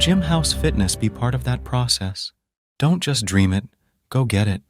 Gym House Fitness be part of that process. Don't just dream it, go get it.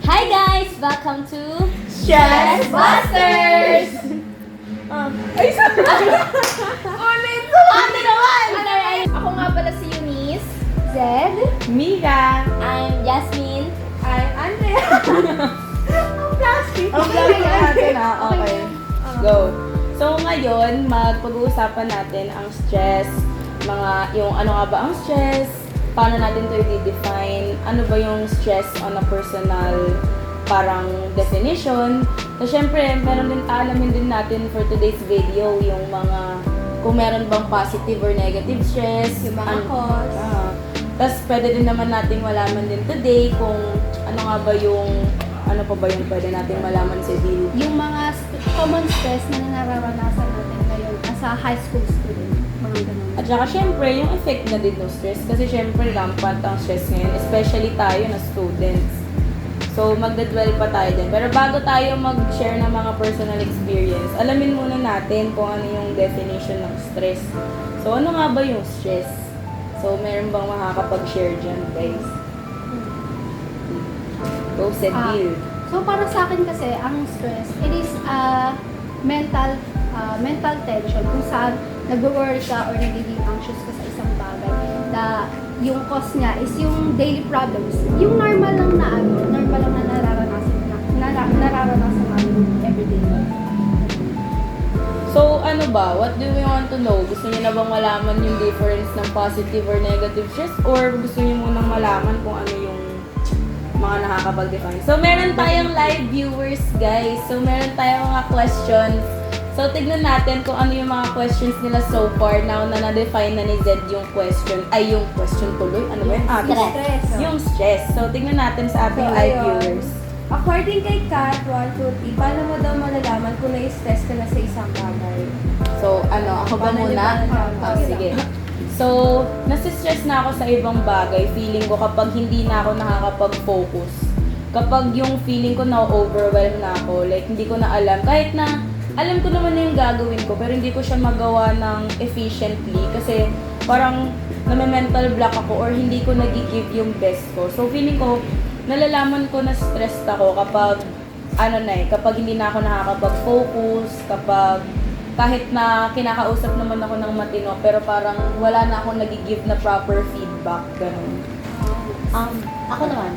Hi guys! Welcome to Stress Busters! Ay, Ulit! Ano naman? Ako nga pala si Eunice. Zed. Mika. I'm Jasmine. I'm Andrea. Ang plastic. Ang plastic natin okay. Go. So ngayon, pag-uusapan natin ang stress, yung ano nga ba ang stress, paano natin to i-define, ano ba yung stress on a personal parang definition. So syempre, alamin din natin for today's video yung mga, kung meron bang positive or negative stress, Yung mga cause. Tapos pwede din naman nating malaman din today kung ano nga ba yung, ano pa ba yung pwede nating malaman sa deal. Yung mga common stress na nararanasan natin ngayon as a high school student. Mga ganun. At saka syempre, yung effect na din ng stress. Kasi syempre, rampant ang stress ngayon. Especially tayo na students. So, magdadwell pa tayo din. Pero bago tayo mag-share ng mga personal experience, alamin muna natin kung ano yung definition ng stress. So, ano nga ba yung stress? So, meron bang makakapag-share dyan, guys? Go, Sedil. So para sa akin kasi, ang stress, it is a mental tension kung saan nag-worry ka or nagiging anxious ka sa isang bagay na yung cause niya is yung daily problems. Yung normal lang na nararanasan natin everyday life. So, ano ba? What do we want to know? Gusto niyo na bang malaman yung difference ng positive or negative stress? Or gusto niyo munang malaman kung ano yung mga nakakapag-define? So, meron tayong live viewers, guys. So, meron tayong mga questions. So, tignan natin kung ano yung mga questions nila so far. Now na na-define na ni Zed yung question. Ay, yung question tuloy. Ano ba yun? Stress. Yung stress. So, tignan natin sa ating So, live ayun. viewers. According kay Kat, 123, paano mo daw malalaman kung na-stress ka na sa isang bagay? So, ano, ako ba Paano niyo muna? ba nalaman? Ah, sige. So, nasistress na ako sa ibang bagay. Feeling ko kapag hindi na ako nakakapag-focus. Kapag yung feeling ko na-overwhelm na ako, like hindi ko na alam. Kahit na alam ko naman na yung gagawin ko, pero hindi ko siya magawa ng efficiently. Kasi parang name-mental block ako or hindi ko nag-give yung best ko. So, feeling ko, nalalaman ko na stressed ako kapag kapag hindi na ako nakakapag-focus, kapag kahit na kinakausap naman ako ng matino, pero parang wala na akong nag-give na proper feedback, ganun. Ako naman,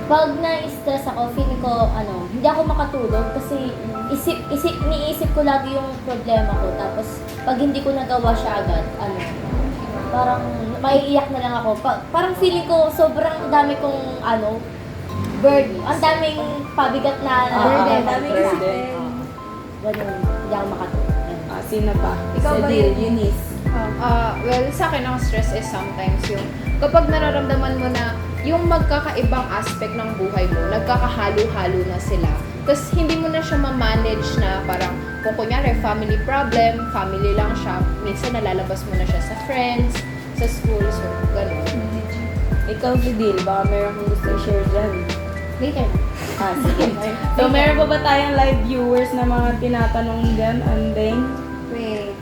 pag na-stress ako, feeling ko, hindi ako makatulog kasi iniisip ko lagi yung problema ko. Tapos, pag hindi ko nagawa siya agad, parang maiiyak na lang ako. Parang feeling ko, sobrang dami kong, ang daming pabigat na burden. Ang daming burden. isipin. Ganun, hindi ako makatulog. Sino pa? Ikaw ba Sedil, yun? Eunice. Well, sa akin ang stress is sometimes yung kapag nararamdaman mo na yung magkakaibang aspect ng buhay mo, nagkakahalo-halo na sila. Tapos hindi mo na siya ma-manage na parang kung kunyari family problem, family lang siya, minsan nalalabas mo na siya sa friends, sa school, so gano'n. Ikaw, Sedil, baka meron kong gusto i-share dyan. Later na. Sige. So, meron pa ba tayong live viewers na mga tinatanong dyan? And then, Wait.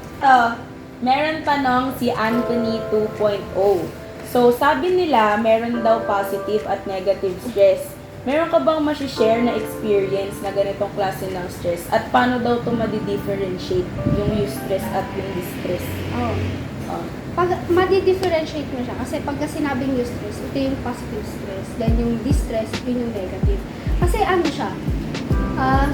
meron tanong si Anthony 2.0. So, sabi nila, meron daw positive at negative stress. Meron ka bang masishare na experience na ganitong klase ng stress? At paano daw ito madi-differentiate yung eustress at yung distress? Oh. Pag madi-differentiate mo siya, kasi pagka sinabing eustress, ito yung positive stress, then yung distress, yun yung negative. Kasi siya,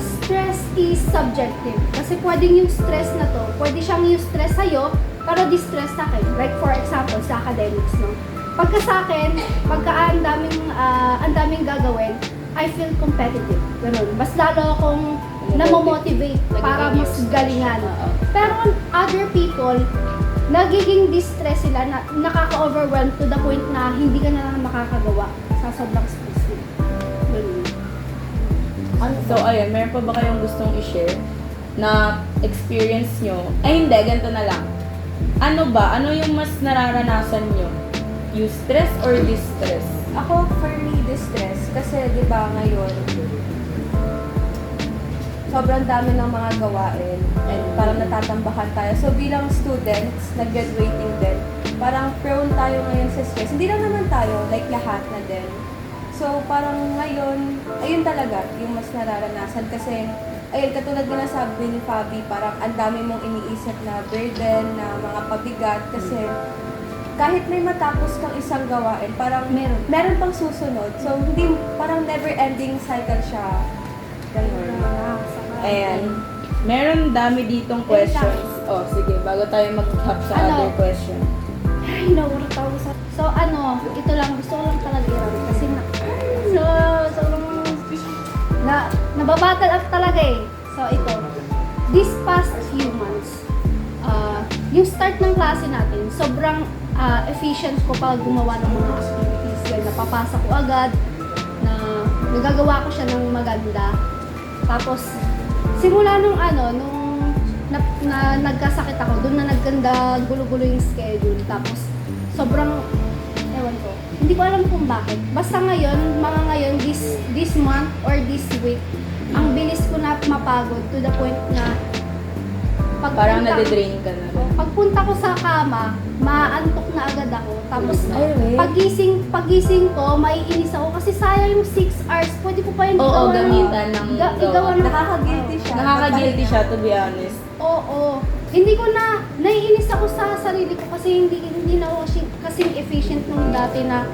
stress is subjective. Kasi pwedeng yung stress na to, pwede siyang eustress sa'yo, Pero distress sa akin, like for example, sa academics, no? Pagka sa akin, pagka ang daming gagawin, I feel competitive. Ganun. Mas lalo akong namomotivate para mas galingan. Pero on other people, nagiging distress sila, na nakaka-overwhelm to the point na hindi ka na lang makakagawa sa sobrang stress mo. Ganun. So, ayun, meron pa ba kayong gustong i-share na experience nyo? Ay, hindi, ganito na lang. Ano ba? Ano yung mas nararanasan nyo? You stress or distress? Ako, for me, distress. Kasi, di ba, ngayon, sobrang dami ng mga gawain and parang natatambakan tayo. So, bilang students, nag-graduating din, parang prone tayo ngayon sa stress. Hindi lang naman tayo, like lahat na din. So, parang ngayon, ayun talaga, yung mas nararanasan. Kasi, ayun, katulad din na sabi ni Fabi, parang ang dami mong iniisip na burden, na mga pabigat. Kasi, kahit may matapos kang isang gawain, parang meron pang susunod. So, hindi, parang never-ending cycle siya. Ganun. Ayan. Meron dami ditong questions. Oh, sige, bago tayo mag-hop sa Ano? other question. Ay, nawala tayo sa... So, ito lang, gusto ko lang talaga i-rant kasi nababattle up talaga eh. So, ito. This past few months, yung start ng klase natin, sobrang efficient ko pag gumawa ng mga activities. Like, napapasa ko agad, na nagagawa ko siya ng maganda. Tapos, simula nung nagkasakit ako, doon na nagganda, gulo-gulo yung schedule. Tapos, sobrang, ewan ko, hindi ko alam kung bakit. Basta ngayon, this month or this week, ang bilis ko na mapagod to the point na Parang nade-drain ka na. pagpunta ko sa kama, maantok na agad ako. Tapos, Ay, wait. pagising ko, maiinis ako kasi sayang yung 6 hours. Pwede ko pa yun Oo, igawa ng- gamitan ng igawa ng Nakaka-guilty siya. Nakaka-guilty siya, to be honest. Oo. Hindi ko naiinis ako sa sarili ko kasi hindi na ako kasing efficient nung dati na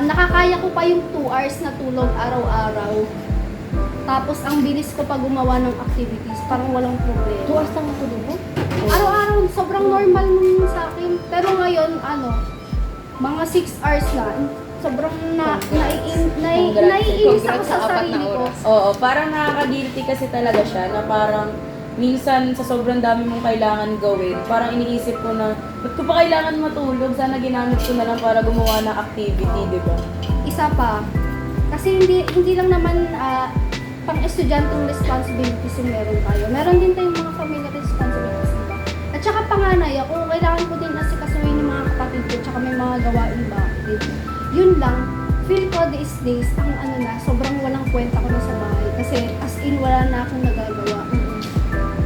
nakakaya ko pa yung 2 hours na tulog araw-araw. Tapos ang bilis ko pa gumawa ng activities, parang walang problema. 2 hours lang ako mo? Araw-araw, sobrang normal nung sa akin. Pero ngayon, mga 6 hours na, sobrang naiinis ako Congrats sa sa 4 na sarili ko. oras. Oo, parang nakaka-guilty kasi talaga siya na parang minsan sa sobrang dami mong kailangan gawin, parang iniisip ko na, ba't ko pa kailangan matulog? Sana ginamit ko na lang para gumawa ng activity, di ba? Isa pa, kasi hindi lang naman pang-estudyantong responsibilities yung meron tayo. Meron din tayong mga family responsibilities, diba? At saka panganay ako, kailangan ko din asikasuhin yung mga kapatid ko, tsaka may mga gawain bakit. Yun lang, feel ko these days, sobrang walang kwenta ko na sa bahay. Kasi as in, wala na akong nagagawa.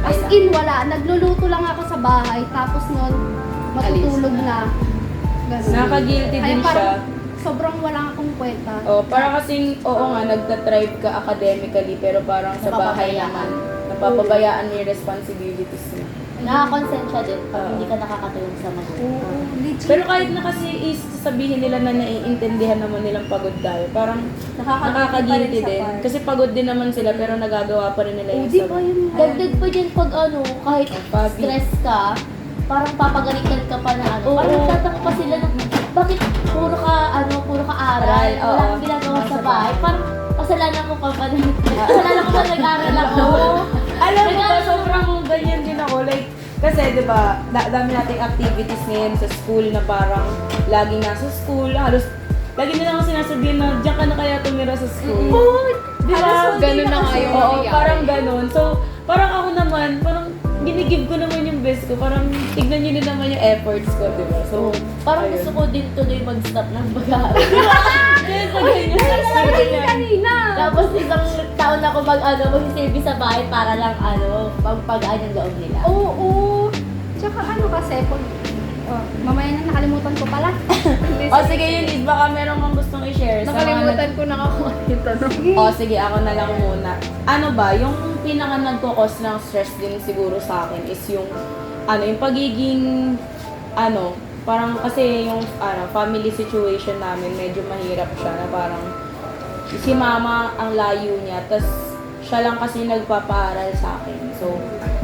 As in, wala. Nagluluto lang ako sa bahay, tapos nun, matutulog na. Ganun. Nakaka-guilty Kaya din parang siya. sobrang wala akong kwenta. Oh, para kasing, oo nga, nagtatribe ka academically, pero parang sa bahay naman, napapabayaan mo yung responsibilities mo. Nakakonsensya din pag Oo. hindi ka nakakatulong sa magulang. Oo, legit. Pero kahit na kasi sabihin nila na naiintindihan naman nilang pagod tayo, parang nakaka-guilty pa rin sa din. part. Kasi pagod din naman sila, pero nagagawa pa rin nila yung Di ba yun? Dagdag pa dyan pag kahit Fabi. stress ka, parang papagalitan ka pa na Oo. parang nagtataka pa sila na, bakit puro ka aral, Aral, wala oo. kang ginagawa sa bahay, parang kasalanan ko pa kasalanan ko pa nag-aral ako. Alam mo ba, sobrang ganyan din ako. Like, kasi, di ba, dami nating activities ngayon sa school na parang laging nasa school, halos, lagi nila ako sinasabihin na, diyan ka na kaya tumira sa school. Di ba? Ganun na nga yung Oo, nangyayari. parang ganun. So, parang ako naman, parang ginigib ko naman yung best ko. Parang tignan nyo din naman yung efforts ko, di ba? So, Parang ayun. gusto ko din tuloy mag-stop ng pag-aaral. Kaya sa ganyan. Kanina! Tapos isang taon ako mag-service sa bahay para lang pagpagaan yung loob nila. Oo. Tsaka kasi, mamaya na nakalimutan ko pala. O sige, yun, Liz, baka meron kang gustong i-share. sa mga Nakalimutan ko na ako yung tanong. O sige, ako na lang muna. Ano ba, yung pinaka nagkakos ng stress din siguro sa akin is yung yung pagiging parang kasi yung family situation namin medyo mahirap siya na parang si mama ang layo niya, tas siya lang kasi nagpapaaral sa akin. So,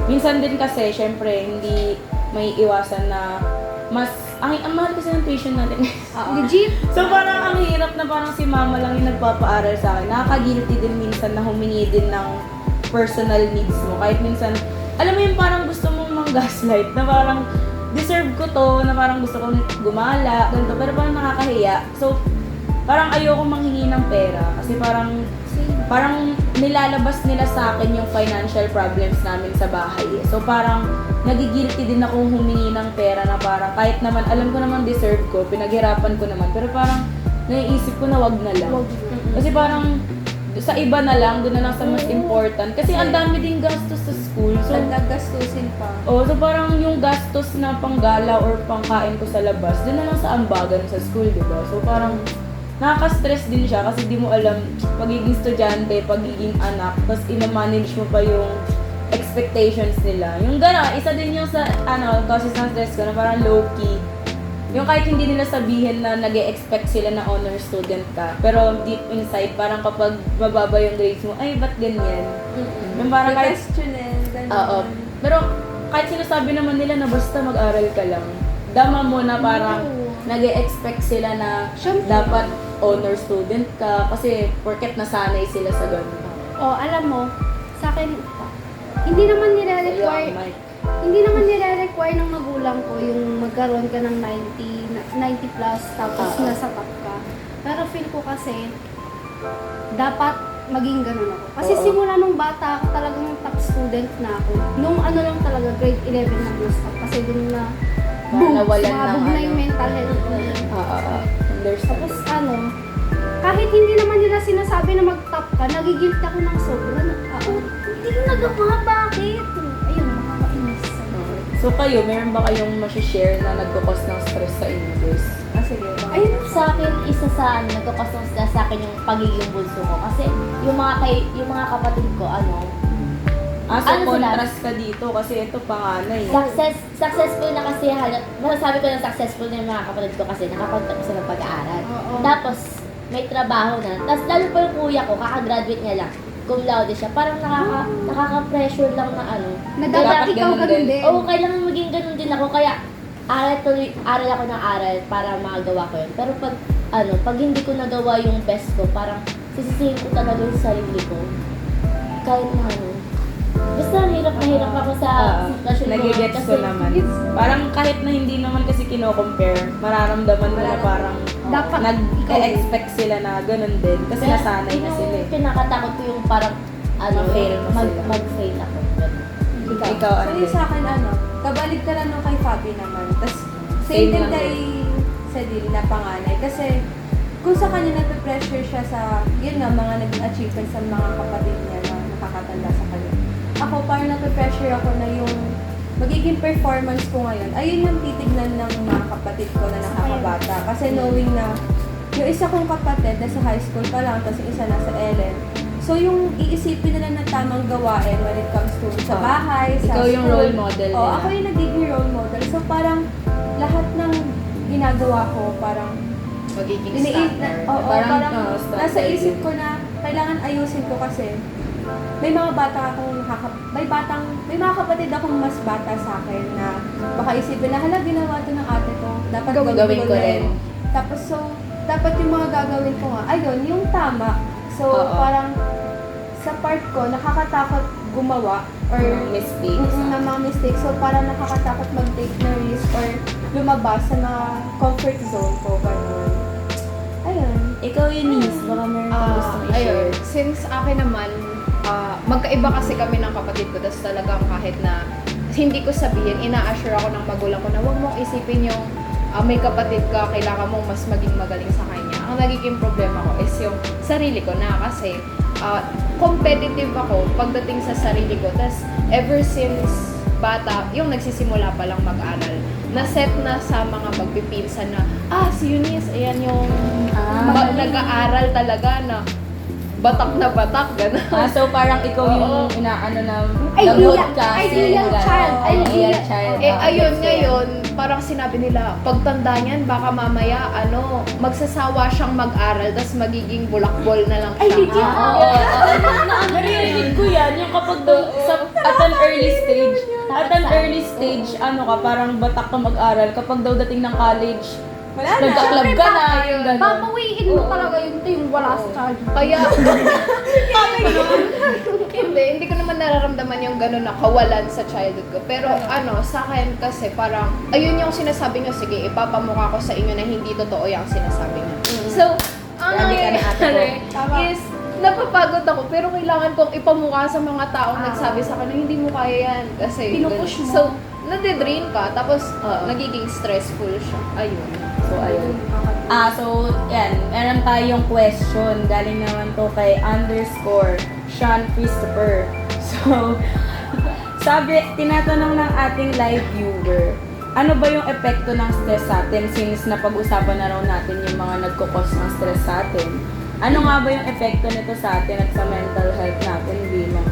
minsan din kasi, syempre, hindi may iwasan na mas, ang mahal kasi ng tuition natin. Legit. So parang ang hirap na parang si mama lang yung nagpapaaral sa akin. Nakaka-guilty din minsan na humingi din ng personal needs mo. Kahit minsan, alam mo yung parang gusto mong mang-gaslight na parang deserve ko to, na parang gusto kong gumala, ganito, pero parang nakakahiya. So, parang ayoko manghingi ng pera kasi parang nilalabas nila sa akin yung financial problems namin sa bahay. So parang nagigilty din akong humingi ng pera na parang kahit naman alam ko naman deserve ko, pinaghirapan ko naman, pero parang naiisip ko na wag na lang. Kasi parang sa iba na lang, doon na lang sa mas important. Kasi ang dami ding gastos sa school. So, Nagagastusin pa. so parang yung gastos na panggala or pangkain ko sa labas, doon na lang sa ambagan sa school, di ba? So parang nakaka-stress din siya kasi di mo alam pagiging estudyante, pagiging anak, tapos ina-manage mo pa yung expectations nila. Yung gano'n, isa din yung sa causes ng stress ko na parang low-key. Yung kahit hindi nila sabihin na nag-e-expect sila na honor student ka, pero deep inside, parang kapag mababa yung grades mo, ay, ba't ganyan? Yung parang kahit, Questionin, ganun. oo. Pero kahit sinasabi naman nila na basta mag-aral ka lang, dama mo na parang nag-e-expect sila na Siyempre. dapat honor student ka kasi porket nasanay sila sa ganun. Alam mo, sa akin, hindi naman nire-require, hindi naman nire-require ng magulang ko yung magkaroon ka ng 90 plus tapos nasa top ka. Pero feel ko kasi, dapat maging ganun ako. Kasi Oo. simula nung bata ako, talagang top student na ako. Nung ano lang talaga, grade 11 na stop. Kasi dun na, Nawalan ng sumabog na yung ano. mental health ko. Tapos kahit hindi naman nila sinasabi na mag-top ka, nagigilt ako ng sobra. Hindi ko nagawa, bakit? Ayun, nakakainis. So kayo, meron ba kayong share na nagkakos ng stress sa inyo, guys? Sige. Ayun, sa akin, isa sa nagkakos ng stress sa akin yung pagiging bunso ko. Kasi yung mga kapatid ko, So Ano sila? contrast ka dito kasi ito panganay. successful na kasi masasabi ko na successful na yung mga kapatid ko kasi nakapagtapos na ng pag-aaral. Oo. Tapos, may trabaho na. Tapos, lalo pa yung kuya ko, kaka-graduate niya lang. Cum laude siya. Parang nakaka-pressure lang na Na dapat ikaw ganun ganun din. din. Oo, kailangan maging ganun din ako. Kaya, aral ako ng aral para magawa ko yun. Pero pag hindi ko nagawa yung best ko, parang sisisihin ko talaga yung sarili ko. Kahit na basta hirap ako sa sitwasyon mo. Nagigets ko naman. Parang kahit na hindi naman kasi kino-compare, mararamdaman mo na parang Dapat nag-expect sila na ganun din. Kasi Kaya, nasanay na yun sila yung kinakatakot ko yung parang Ma-fail mo sila. mag-fail ako. Ikaw, So ano yung sa akin, kabalik ka lang nung kay Fabi naman. Tapos, same din lang kay Sadil na panganay. Kasi, kung sa kanya nagpe-pressure siya sa, yun nga, mga naging achievements sa mga kapatid niya na nakakatanda sa kanya. Ako, parang nagpe-pressure ako na yung magiging performance ko ngayon, ayun yung titignan ng mga kapatid ko na nakakabata. Kasi knowing na, yung isa kong kapatid nasa high school pa lang, tapos yung isa nasa Ellen. So, yung iisipin nila na tamang gawain when it comes to sa bahay, sa Ikaw yung school. role model nila. Ako yung nagiging role model. So, parang lahat ng ginagawa ko, parang Magiging iniisip standard. parang standard nasa isip yun. ko na kailangan ayusin ko kasi may mga bata akong may mga kapatid akong mas bata sa akin na baka isipin na, hala, ginawa to ng ate ko, dapat Gawin ko rin. Tapos, so, dapat yung mga gagawin ko nga, ayun, yung tama. So, Oo. parang sa part ko, nakakatakot gumawa or mistakes. ng mga mistakes. So, parang nakakatakot mag-take na risk or lumabas sa mga comfort zone ko. Ganun. Ayun. Ikaw, Eunice, baka meron kang gustong i-share. Ayun, since akin naman, magkaiba kasi kami ng kapatid ko, tapos talagang kahit na hindi ko sabihin, ina-assure ako ng magulang ko na huwag mong isipin yung may kapatid ka, kailangan mong mas maging magaling sa kanya. Ang nagiging problema ko is yung sarili ko na kasi competitive ako pagdating sa sarili ko. Tapos ever since bata, yung nagsisimula pa lang mag-aral, na-set na sa mga magpipinsan na, si Eunice, ayan yung nag-aaral talaga na batak, gano'n. So parang ikaw yung inaano na Ideal ka. child. Ideal child. Ayun ngayon, parang sinabi nila, pagtanda niyan, baka mamaya, magsasawa siyang mag-aral, tapos magiging bulakbol na lang siya. legit? Naririnig ko yan, yung kapag at an early stage, parang batak ka mag-aral, kapag daw dating ng college, Wala na. nagka-club ka na, yung gano'n. Papawiin mo talaga yung team wala sa charge. Kaya, hindi ko naman nararamdaman yung gano'n na kawalan sa childhood ko. Pero sa akin kasi parang, ayun yung sinasabi nyo, sige, ipapamukha ko sa inyo na hindi totoo yung sinasabi nyo. So, ang Grabe ka na, ate ko. nangyayari is, napapagod ako, pero kailangan kong ipamukha sa mga taong nagsabi sa akin na hindi mo kaya yan. Kasi, Pinupush mo. So, nade-drain ka, tapos nagiging stressful siya. Ayun. So, ayun. So, yan. Meron tayong question. Galing naman to kay _Sean Christopher. So, tinatanong ng ating live viewer, ano ba yung epekto ng stress sa atin since napag-usapan na raw natin yung mga nagkukos ng stress sa atin? Ano nga ba yung epekto nito sa atin at sa mental health natin bilang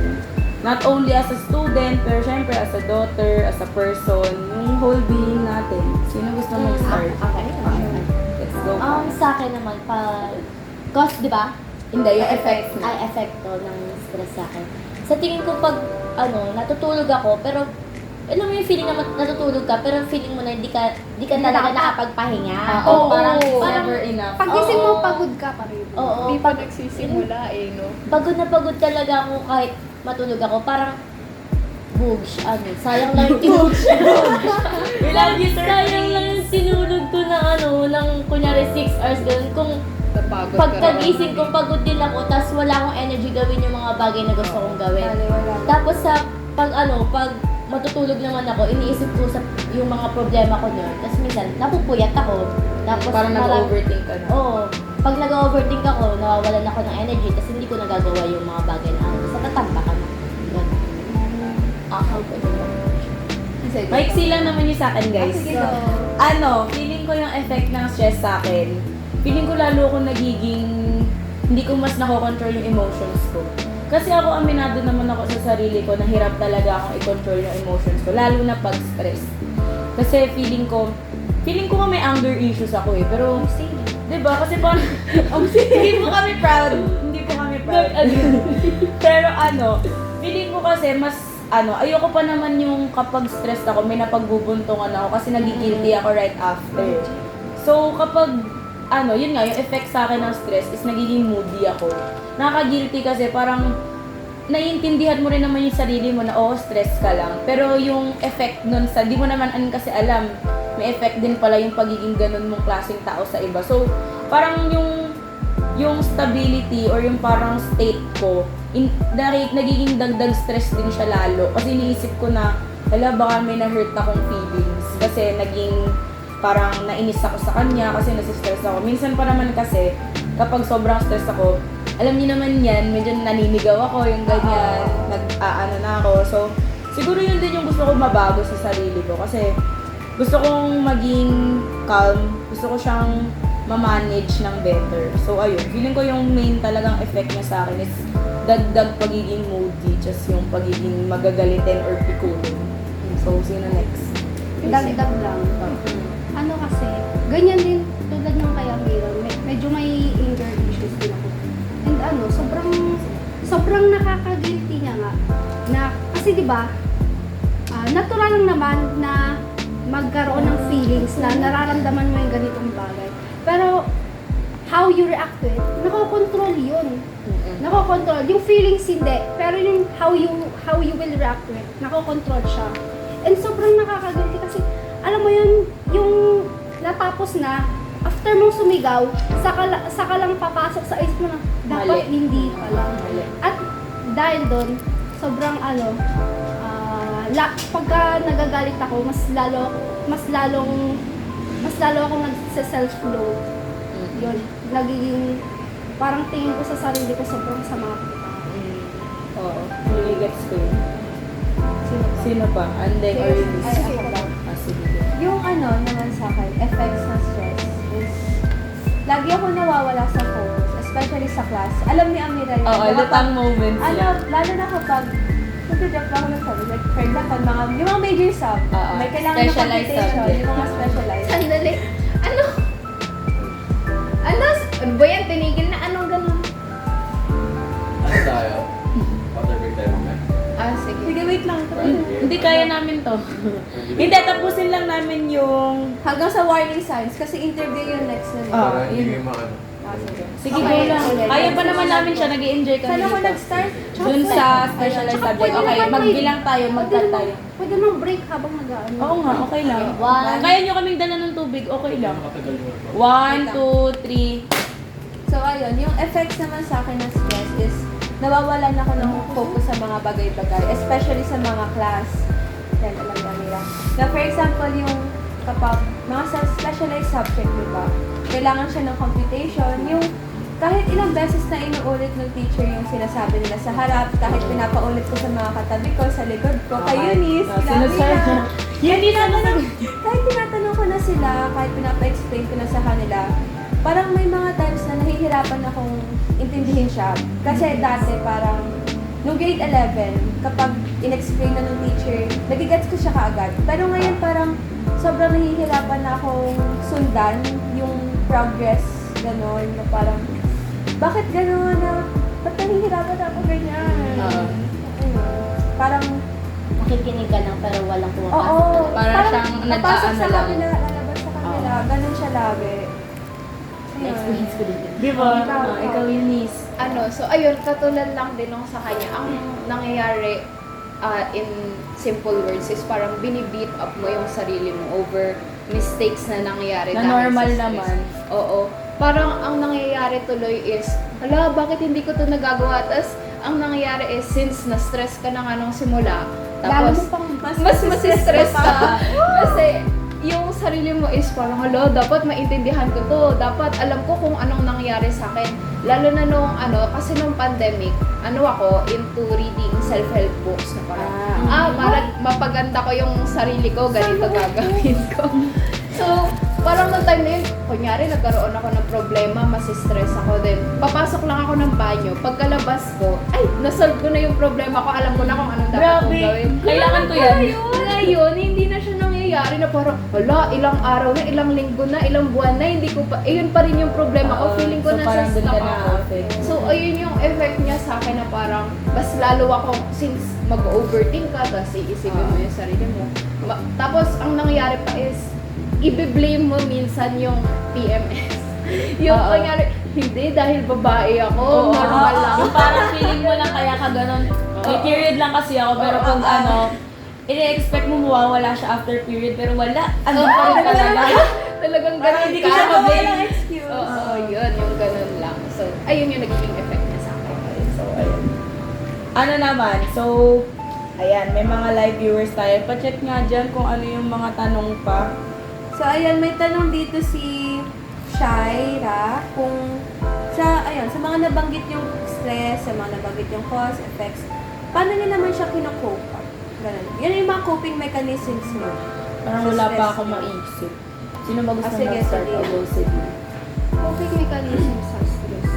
not only as a student, pero syempre as a daughter, as a person, yung whole being natin. Sino gusto mag-start? Okay. Let's go. Sa akin naman, cause, di ba? Hindi, yung effects na. Ay, epekto ng stress sa akin. Sa tingin ko pag, natutulog ako, pero, alam mo yung feeling na natutulog ka, pero feeling mo na hindi ka talaga nakapagpahinga. Oo, parang it's parang never enough. Pag gising mo, Oo. pagod ka pa rin. Oo, Hindi pa nagsisimula no? pagod na pagod talaga ako kahit matulog ako. Parang, sayang lang yung tinulog. We love you, sir. Sayang lang yung tinulog ko na ng kunyari 6 hours ganun. Kung Napagod pagkagising ko, pagod din ako, tapos wala akong energy gawin yung mga bagay na gusto kong gawin. Tapos pag matutulog naman ako, iniisip ko yung mga problema ko noon. Tapos minsan, napupuyat ako. Tapos Parang nag-overthink ka na. Oo. Pag nag-overthink ako, nawawalan ako ng energy, tapos hindi ko nagagawa yung mga bagay na basta tatamba ka na. Ganun. Maiksi lang naman yung sa akin, guys. Feeling ko yung effect ng stress sa akin. Feeling ko lalo ako hindi ko mas nakokontrol yung emotions ko. Kasi ako, aminado naman ako sa sarili ko na hirap talaga akong i-control yung emotions ko, lalo na pag stress. Kasi feeling ko nga may anger issues ako eh, pero, diba? Kasi parang, hindi po kami proud. Pero feeling ko kasi mas, ayoko pa naman yung kapag stressed ako, may napagbubuntungan ako kasi nagigilty ako right after. So, kapag, yun nga, yung effect sa akin ng stress is nagiging moody ako. Nakaka-guilty kasi parang naiintindihan mo rin naman yung sarili mo na stress ka lang. Pero yung effect nun di mo naman kasi alam, may effect din pala yung pagiging ganun mong klaseng tao sa iba. So, parang yung stability or yung parang state ko, nagiging dagdag stress din siya lalo. Kasi iniisip ko na, baka may na-hurt akong feelings. Kasi naging parang nainis ako sa kanya kasi nasistress ako. Minsan pa naman kasi, kapag sobrang stress ako, alam niyo naman yan, medyo naninigaw ako, yung ganyan, na ako. So, siguro yun din yung gusto ko mabago sa sarili ko. Kasi, gusto kong maging calm, gusto ko siyang ma-manage ng better. So, ayun, feeling ko yung main talagang effect niya sa akin is dagdag pagiging moody, just yung pagiging magagalitin or pikulin. So, sino next? Dagdag lang. Kasi, ganyan din tulad ng kay Amira, medyo may anger issues din ako. And sobrang nakaka-guilty niya nga. Kasi di ba, natural lang naman na magkaroon ng feelings na nararamdaman mo yung ganitong bagay. Pero, how you react to it, nakokontrol yun. Nakokontrol. Yung feelings hindi, pero yung how you will react to it, nakokontrol siya. And sobrang nakaka-guilty kasi, alam mo yun, yung natapos na, after mong sumigaw, saka lang papasok sa isip mo na, dapat hindi pala. At dahil doon, sobrang pagka nagagalit ako, mas lalo akong nagse-self-loathe. Yun, nagiging, parang tingin ko sa sarili ko sobrang sama ko. Oo, gets ko yun. Sino pa? Andeng or Eunice? Ay, ako ba? Sige. Yung naman sa akin, effects ng stress is, lagi ako nawawala sa focus, especially sa class. Alam ni Amira yun. Oo, lutang moments yan. Lalo na kapag mag-drop ako ng subject. Like, for example, yung mga major sub, may kailangan ng Specialized computation, subject. yung mga specialized. Sandali. Ano? Ano? Ano ba yan? Tinigil na anong ganun? Ano tayo? Water break tayo mamaya. Sige. Sige, wait lang. Hindi kaya namin to. Hindi, tapusin lang namin yung... Hanggang sa warning signs, kasi interview yung next na nila. Para hindi kayo maano. Sige. Sige, Okay, go lang. ulit. Kaya pa naman namin siya, nag-i-enjoy kami Saan ako dito. nag-start? Dun sa specialized Tsaka subject. pwede Okay, naman magbilang tayo, mag-cut tayo. Pwede naman break habang nag-ano. Oo nga, okay lang. One. Kaya nyo kaming dala ng tubig, okay lang. Makatagal mo ito. 1, 2, 3. So, ayun, yung effects naman sa akin ng stress is nawawalan ako ng focus sa mga bagay-bagay, especially sa mga class. Yan, alam niya nila. Na for example, yung kapag mga specialized subject, di ba? Kailangan siya ng computation. Yung kahit ilang beses na inuulit ng teacher yung sinasabi nila sa harap, kahit pinapaulit ko sa mga katabi ko, sa likod ko, kay Eunice, Sinusar. Eunice, ano na? kahit tinatanong ko na sila, kahit pinapa-explain ko na sa kanila, parang may mga times na nahihirapan akong intindihin siya. Kasi dati parang, nung grade 11, kapag in-explain na ng teacher, nagigets ko siya kaagad. Pero ngayon parang sobrang nahihirapan na akong sundan yung progress, gano'n, na parang, bakit gano'n na, ba't nahihirapan ako ganyan? Oo. Ayun. Parang, Nakikinig ka lang pero walang pumapasok. oo, Para parang siyang napasok nag-aano sa lang. kanila, lalabas sa kanila, ganun siya lagi. Ayun. Experience ko din. Di ba? Ikaw, Ikaw, Eunice. So ayun, katulad lang din nung sa kanya, ang nangyayari in simple words is parang binibeat up mo yung sarili mo over mistakes na nangyayari Na dahil normal sa stress. naman. Oo. Parang ang nangyayari tuloy is, hala, bakit hindi ko to nagagawa? Tapos, ang nangyayari is, since na-stress ka na nga nung simula, Lalo tapos, mo pang mas stress ka. Kasi, yung sarili mo is parang, hala, dapat maintindihan ko to. Dapat alam ko kung anong nangyari sa akin. Lalo na nung, kasi nung pandemic, ako, into reading self-help books na parang, parang mapaganda ko yung sarili ko, ganito gagawin ko. So, parang nung time na yun, kunyari, nagkaroon ako ng problema, masistress ako din. Papasok lang ako ng banyo. Pagkalabas ko, ay, nasolve ko na yung problema ko. Alam ko na kung anong dapat kong Grabe. gawin. Kailangan ko yan. Ngayon, hindi na siya nangyayari na parang, hala, ilang araw na, ilang linggo na, ilang buwan na, hindi ko pa, yun pa rin yung problema ko. Feeling ko so na parang sa dun stuck ka ako. na-affect. So, ayun yung effect niya sa akin na parang, mas lalo ako, since mag-overthink ka, tapos iisipin mo yung sarili mo. Tapos, ang nangyayari pa is, i-blame mo minsan yung PMS. Yung kunyari, hindi dahil babae ako, normal lang. Yung parang feeling mo lang kaya ka ganun. May period lang kasi ako, pero kung ini-expect mo mawawala siya after period, pero wala. Ano pa rin talaga. Talagang Parang ganun hindi ka. ko siya ma-blame. Walang excuse. Oo, yun, yung ganun lang. So, ayun yung nagiging effect niya sa akin. So, ayun. Ano naman, so, ayan, may mga live viewers tayo. Pa-check nga dyan kung ano yung mga tanong pa. So, ayan, may tanong dito si Shaira kung sa mga nabanggit yung stress, sa mga nabanggit yung cause, effects, paano niya naman siya kino-cope up? Ganun. Yan yung mga coping mechanisms mo. Parang Sa wala pa stress ako mo. maisip. Sino ba gusto Sige, mag-start? sige. O go, sige. Coping mechanism sa stress.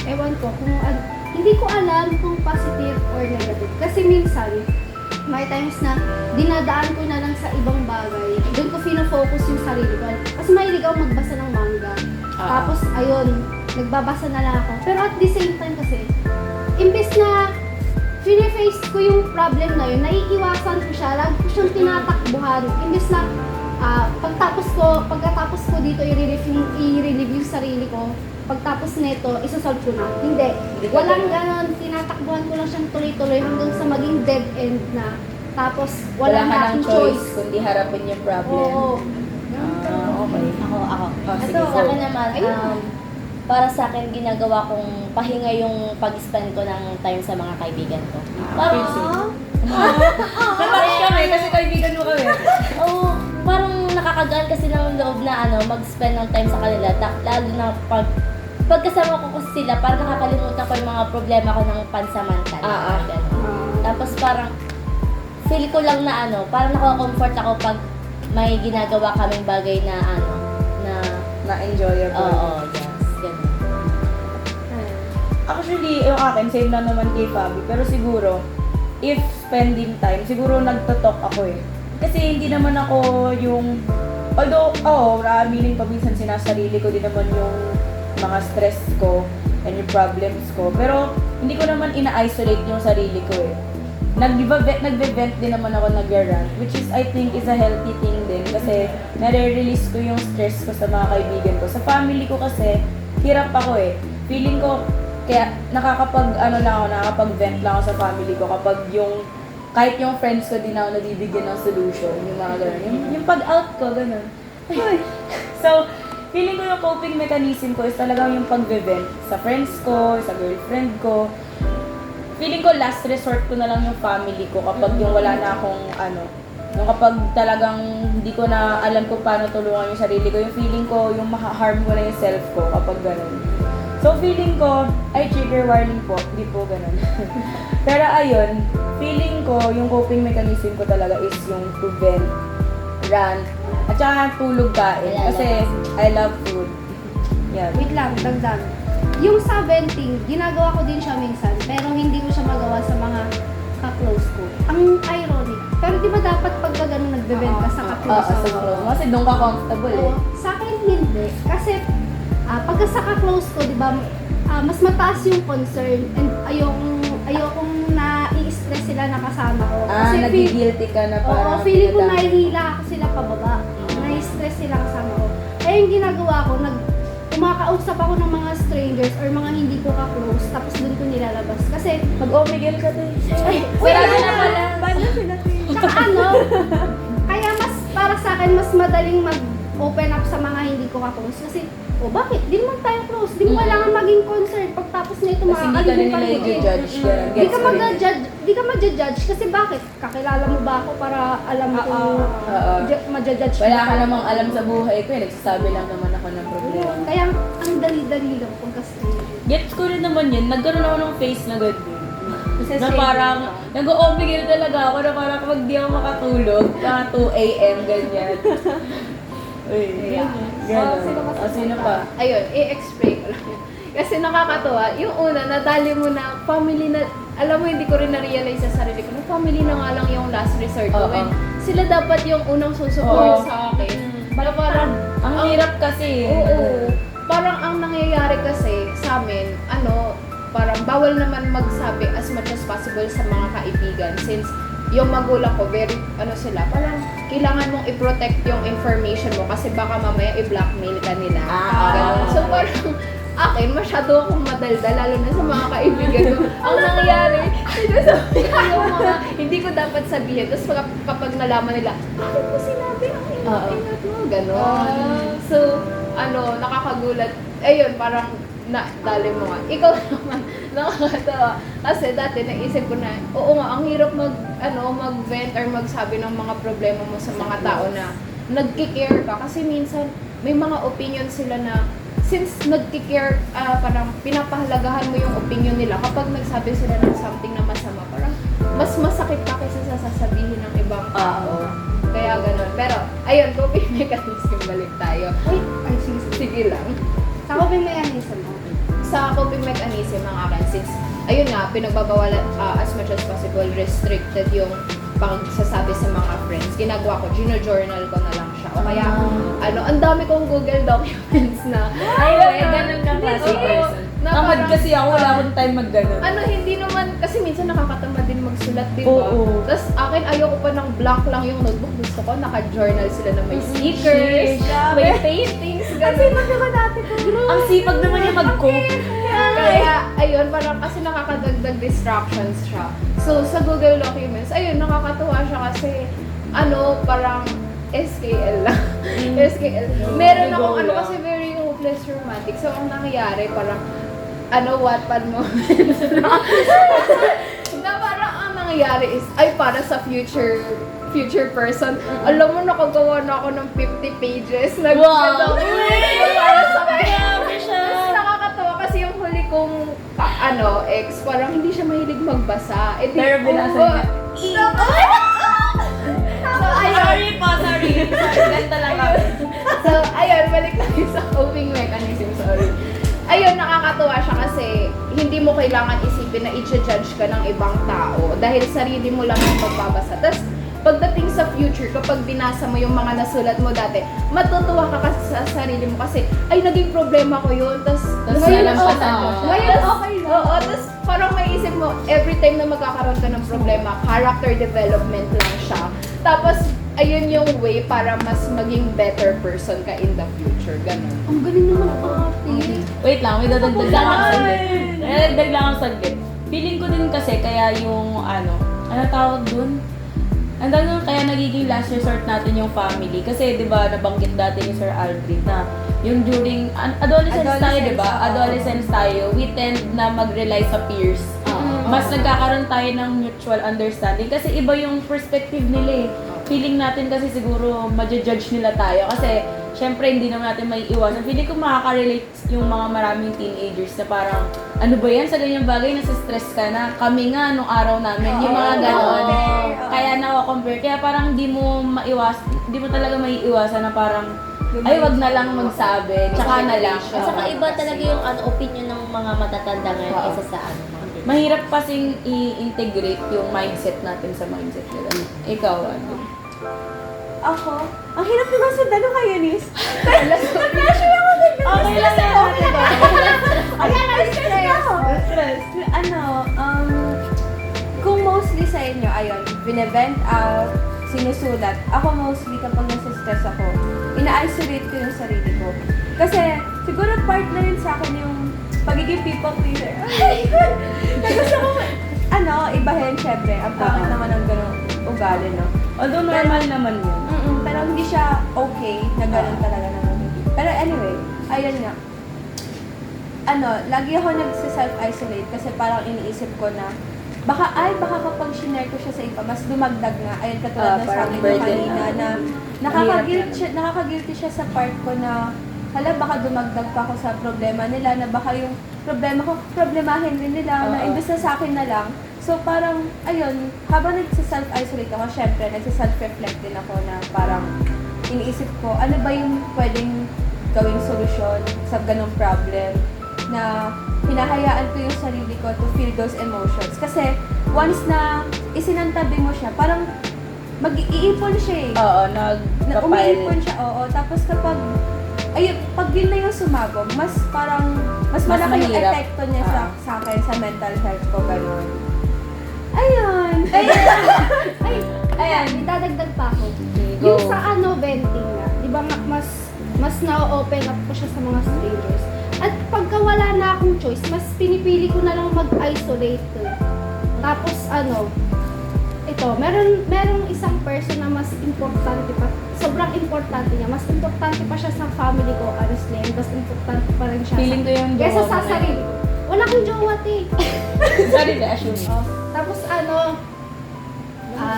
Ewan ko kung hindi ko alam kung positive or negative. Kasi minsan, may times na dinadaan ko na lang sa ibang bagay. Doon ko fino-focus yung sarili ko. Kasi mahilig ako magbasa ng manga. Tapos, ayun, nagbabasa na lang ako. Pero at the same time kasi, imbes na fini-face ko yung problem na yun, naiiwasan ko siya, lagi ko siyang tinatakbuhan. Imbes na pagkatapos ko dito, i-relieve yung sarili ko, pagtapos nito, isasolve ko na. Hindi. Walang ganon, tinatakbuhan ko lang siyang tuloy-tuloy hanggang sa maging dead end na. Tapos, wala ka na ng akong choice choice. kundi harapin yung problem. Oo. Okay. Ako. Oh, sige, Sa go. akin naman, para sa akin, ginagawa kong pahinga yung pag-spend ko ng time sa mga kaibigan ko. Parang, Nabash kami kasi kaibigan mo kami. parang nakakagaan kasi ng loob na mag-spend ng time sa kanila. Lalo na pagkasama ko kasi sila, parang nakakalimutan ko yung mga problema ko ng pansamantala. Ganun. Tapos parang, feel ko lang na parang nako-comfort ako pag may ginagawa kaming bagay na Na-enjoyable. oo, yes, ganun. Actually, yung akin, same lang naman kay Fabi. Pero siguro, if spending time, siguro nagtotalk ako eh. Kasi hindi naman ako yung, although, aminin pa minsan sinasarili ko din naman yung mga stress ko and yung problems ko. Pero hindi ko naman ina-isolate yung sarili ko eh. Nagbe-vent din naman ako, nag-rant, which is I think is a healthy thing din kasi nare-release ko yung stress ko sa mga kaibigan ko. Sa family ko kasi, hirap ako eh. Feeling ko, kaya nakakapag-vent lang ako sa family ko kapag kahit yung friends ko din ako nabibigyan ng solution, yung mga gano'n. Yung pag-out ko, gano'n. So, feeling ko yung coping mechanism ko is talagang yung pag-vent sa friends ko, sa girlfriend ko. Feeling ko last resort ko na lang yung family ko kapag yung wala na akong yung kapag talagang hindi ko na alam kung paano tulungan yung sarili ko, yung feeling ko, yung maha-harm ko na yung self ko kapag gano'n. So feeling ko, ay trigger warning po, hindi po gano'n. Pero ayun, feeling ko, yung coping mechanism ko talaga is yung to vent, rant, at saka tulog kain. Kasi I love food. Yeah. Wait lang, dagdag. Yung sa venting, ginagawa ko din siya minsan, pero hindi ko siya magawa sa mga ka-close ko. Ang ironic. Pero di ba dapat pag ganun nagbe-vent ka sa ka-close mo? Kasi doon ka comfortable eh. Sa akin hindi. Kasi pagka sa ka-close ko, di ba, mas mataas yung concern and ayokong na-i-stress sila na kasama ko. Kasi nagigilty ka na parang. Oo, feeling ko nahihila ako sila pababa. Na-stress sila kasama ko. Kaya yung ginagawa ko, kumakausap ako ng mga strangers or mga hindi ko ka-close, tapos doon ko nilalabas. Kasi, Mag-omigel ka din. sarado na pala. Tsaka kaya para sa akin, mas madaling mag-open up sa mga hindi ko ka-close. Kasi, bakit? Di naman tayo close. Di mo kailangan maging concerned. Pagtapos na ito, Kasi hindi ka na nila i-judge. Di ka ma-judge kasi bakit? Kakilala mo ba ako para alam mo kung ma-judge mo? Wala ka namang alam sa buhay ko eh. Nagsasabi lang naman ako ng problema. Kaya ang dali-dali lang pagka-stranger. Gets ko rin naman yun. Nagkaroon ako ng face na ganun. Na parang, nag-o-omigil talaga ako na parang kapag di ako makatulog, 2 a.m. ganyan. Uy, gano'n. Sino pa? Ayun, i-explain ko lang yun. Kasi nakakatawa, yung una, nadali mo na family na, alam mo, hindi ko rin na-realize sa sarili ko, na family na nga lang yung last resort ko. And sila dapat yung unang susupport sa akin. Na parang, Ang hirap kasi. oo. Parang ang nangyayari kasi sa amin, parang bawal naman magsabi as much as possible sa mga kaibigan since yung magulang ko, very, sila, parang kailangan mong i-protect yung information mo kasi baka mamaya i-blackmail ka nila. Ganun. So parang, akin, masyado akong madaldal, lalo na sa mga kaibigan ko. Ang nangyayari, sinasabi ko yung mga hindi ko dapat sabihin. Tapos kapag nalaman nila, bakit mo sinabi ang ingat mo? Ganon. So, nakakagulat. Ayun, parang, dali mo nga. Ikaw naman, nakakatawa. Kasi dati naisip ko na, oo nga, ang hirap mag-vent or magsabi ng mga problema mo sa mga tao na nagki-care ka. Kasi minsan, may mga opinion sila na, since nagki-care, parang pinapahalagahan mo yung opinion nila. Kapag nagsabi sila ng something na masama, parang mas masakit pa kaysa sa sasabihin ng ibang tao. Kaya ganun. Pero, ayun, coping mechanism, balik tayo. Ay, Sige lang. sa coping mechanism mo. Sa coping mechanism ang akin, since, ayun nga, pinagbabawal as much as possible, restricted yung pagsasabi sa mga friends. Ginagawa ko, gino-journal ko na lang siya. O kaya, ang dami kong Google Documents na, Ganun ka kasi person. na Tamad parang- kasi ako, wala akong time mag-ganun. hindi naman, kasi minsan nakakatamad din magsulat, di ba? Oo. Tapos akin, ayoko pa ng blank lang yung notebook. Gusto ko, naka-journal sila na may stickers, may paintings, gano'n. Ang sipag naman niya mag-cope. Kaya, ayun, parang kasi nakakadagdag distractions siya. So, sa Google Documents, ayun, nakakatuwa siya kasi, parang SKL lang. SKL. Meron akong, kasi very hopeless romantic. So, ang nangyayari, parang, Wattpad mo. na parang ang nangyayari is, ay, para sa future person. Alam mo, nakagawa na ako ng 50 pages. Wow! Para sa kanya. Tapos nakakatawa kasi yung huli kong ex, parang hindi siya mahilig magbasa. Pero binasa niya. So, ayun. Sorry. Ganda lang ako. So, ayun, balik tayo sa coping mechanism, sorry. Ayun, nakakatuwa siya kasi hindi mo kailangan isipin na i-judge ka ng ibang tao dahil sarili mo lang yung magbabasa. Tapos, pagdating sa future, kapag binasa mo yung mga nasulat mo dati, matutuwa ka kasi sa sarili mo kasi, ay, naging problema ko yun. Tapos nalampasan mo siya. Ngayon, okay na. Oo, tapos parang may isip mo, every time na magkakaroon ka ng problema, character development lang siya. Tapos, ayun yung way para mas maging better person ka in the future. Ganun. Ang galing naman ate. Wait lang, may dadagdag lang ako saglit. May dadagdag lang ako saglit. Feeling ko din kasi kaya yung ano tawag dun? Ang dahil kaya nagiging last resort natin yung family. Kasi, di ba, nabanggit dati ni Sir Aldrin na yung during, adolescence tayo, di ba? oo. Adolescence tayo, we tend na mag-rely sa peers. Mas nagkakaroon tayo ng mutual understanding. Kasi iba yung perspective nila eh. Feeling natin kasi siguro ma-judge nila tayo. Kasi, syempre, hindi naman natin may iwasan. Feeling ko makaka-relate yung mga maraming teenagers na parang, ano ba yan? Sa ganyang bagay, nasa-stress ka na. Kami nga, nung araw namin, yung mga gano'n. Kaya na-compare. Kaya parang di mo talaga maiiwasan na parang, ay, wag na lang magsabi. Tsaka na lang. At saka iba talaga yung opinion ng mga matatanda ngayon kaysa sa mga Mahirap kasing i-integrate yung mindset natin sa mindset nila. Ikaw, ano? Ako? Ang hirap naman sundan ng kayo, Nis. Na-pressure ako din. Okay lang yan. Ayan, na-stress na ako. Kung mostly sa inyo, ayun, binevent out, sinusulat. Ako mostly kapag nasa-stress ako, ina-isolate ko yung sarili ko. Kasi siguro part na rin sa akin yung pagiging people pleaser. Gusto ko, ibahin syempre. Ang pangit naman ng gano'ng ugali, no? Although normal naman yun. Pero hindi siya okay na gano'n talaga naman. Pero anyway, ayun nga. Lagi ako nagsa-self-isolate kasi parang iniisip ko na baka kapag shinare ko siya sa iba, mas dumagdag nga. Ayun, katulad ng Parang sabi ko burden kanina na nakaka-guilty siya sa part ko na baka dumagdag pa ako sa problema nila, na baka yung problema ko, problemahin din nila, na imbes na sa akin na lang. So parang, ayun, habang nagsa-self-isolate ako, syempre, nagsa-self-reflect din ako na parang iniisip ko, ano ba yung pwedeng gawing solusyon sa ganong problem, na hinahayaan ko yung sarili ko to feel those emotions. Kasi once na isinantabi mo siya, parang mag-iipon siya eh. Oo, Umiipon siya, oo. Tapos kapag pag yun na yung sumabog, mas malaki yung mahirap. epekto niya sa akin, sa mental health ko, gano'n. Ayan, idadagdag pa ako. Go. Yung sa venting na, di ba nga, mas na-open up ko siya sa mga strangers. At pagka wala na akong choice, mas pinipili ko na lang mag-isolate. Tapos merong isang person na mas importante pa, sobrang importante niya, mas importante pa siya sa family ko, honestly, and mas importante pa rin siya Feeling ko yung kesa jowa sa mo na sarili ko. Wala akong jowa, Sarili, assume. Tapos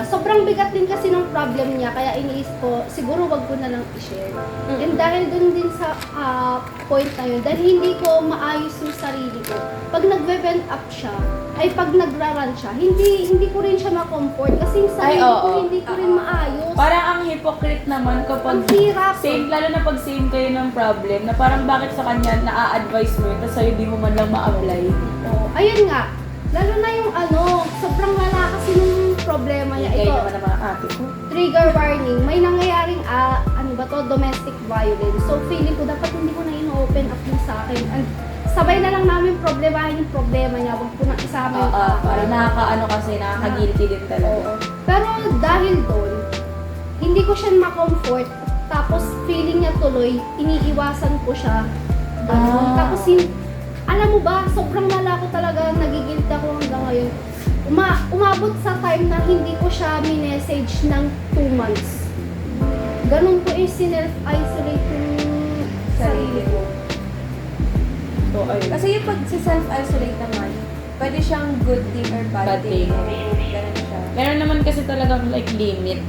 sobrang bigat din kasi ng problem niya, kaya iniisip ko, siguro wag ko na lang i-share. And dahil dun din sa point na yun, dahil hindi ko maayos yung sarili ko, pag nagve-vent up siya, ay pag nagra-run siya, hindi ko rin siya ma-comfort kasi yung sarili ko hindi ko rin maayos. Parang ang hypocrite naman kapag Ang hirap. same, lalo na pag same kayo ng problem, na parang bakit sa kanya na-a-advise mo yun, tapos sa'yo di mo man lang ma-apply. Oo. Ayun nga, lalo na yung sobrang lala kasi nung problema niya. Kayo Ito, naman ang mga ate ko. trigger warning, may nangyayaring domestic violence. So feeling ko dapat hindi ko na ino-open up yung sa akin. And sabay na lang namin problemahin yung problema niya, wag ko na isama yung Parang nakaka-guilty din talaga. Oo. Pero dahil doon, hindi ko siya ma-comfort. Tapos feeling niya tuloy, iniiwasan ko siya. Ganun. Tapos alam mo ba, sobrang lala ko talaga, nagigilty ako hanggang ngayon. Umabot sa time na hindi ko siya minessage ng 2 months. Ganun ko sinelf-isolate yung sarili ko. So, ayun. Kasi yung pag-self-isolate naman, pwede siyang good thing or bad Bad thing. thing. Ganun siya. Meron naman kasi talagang like limit.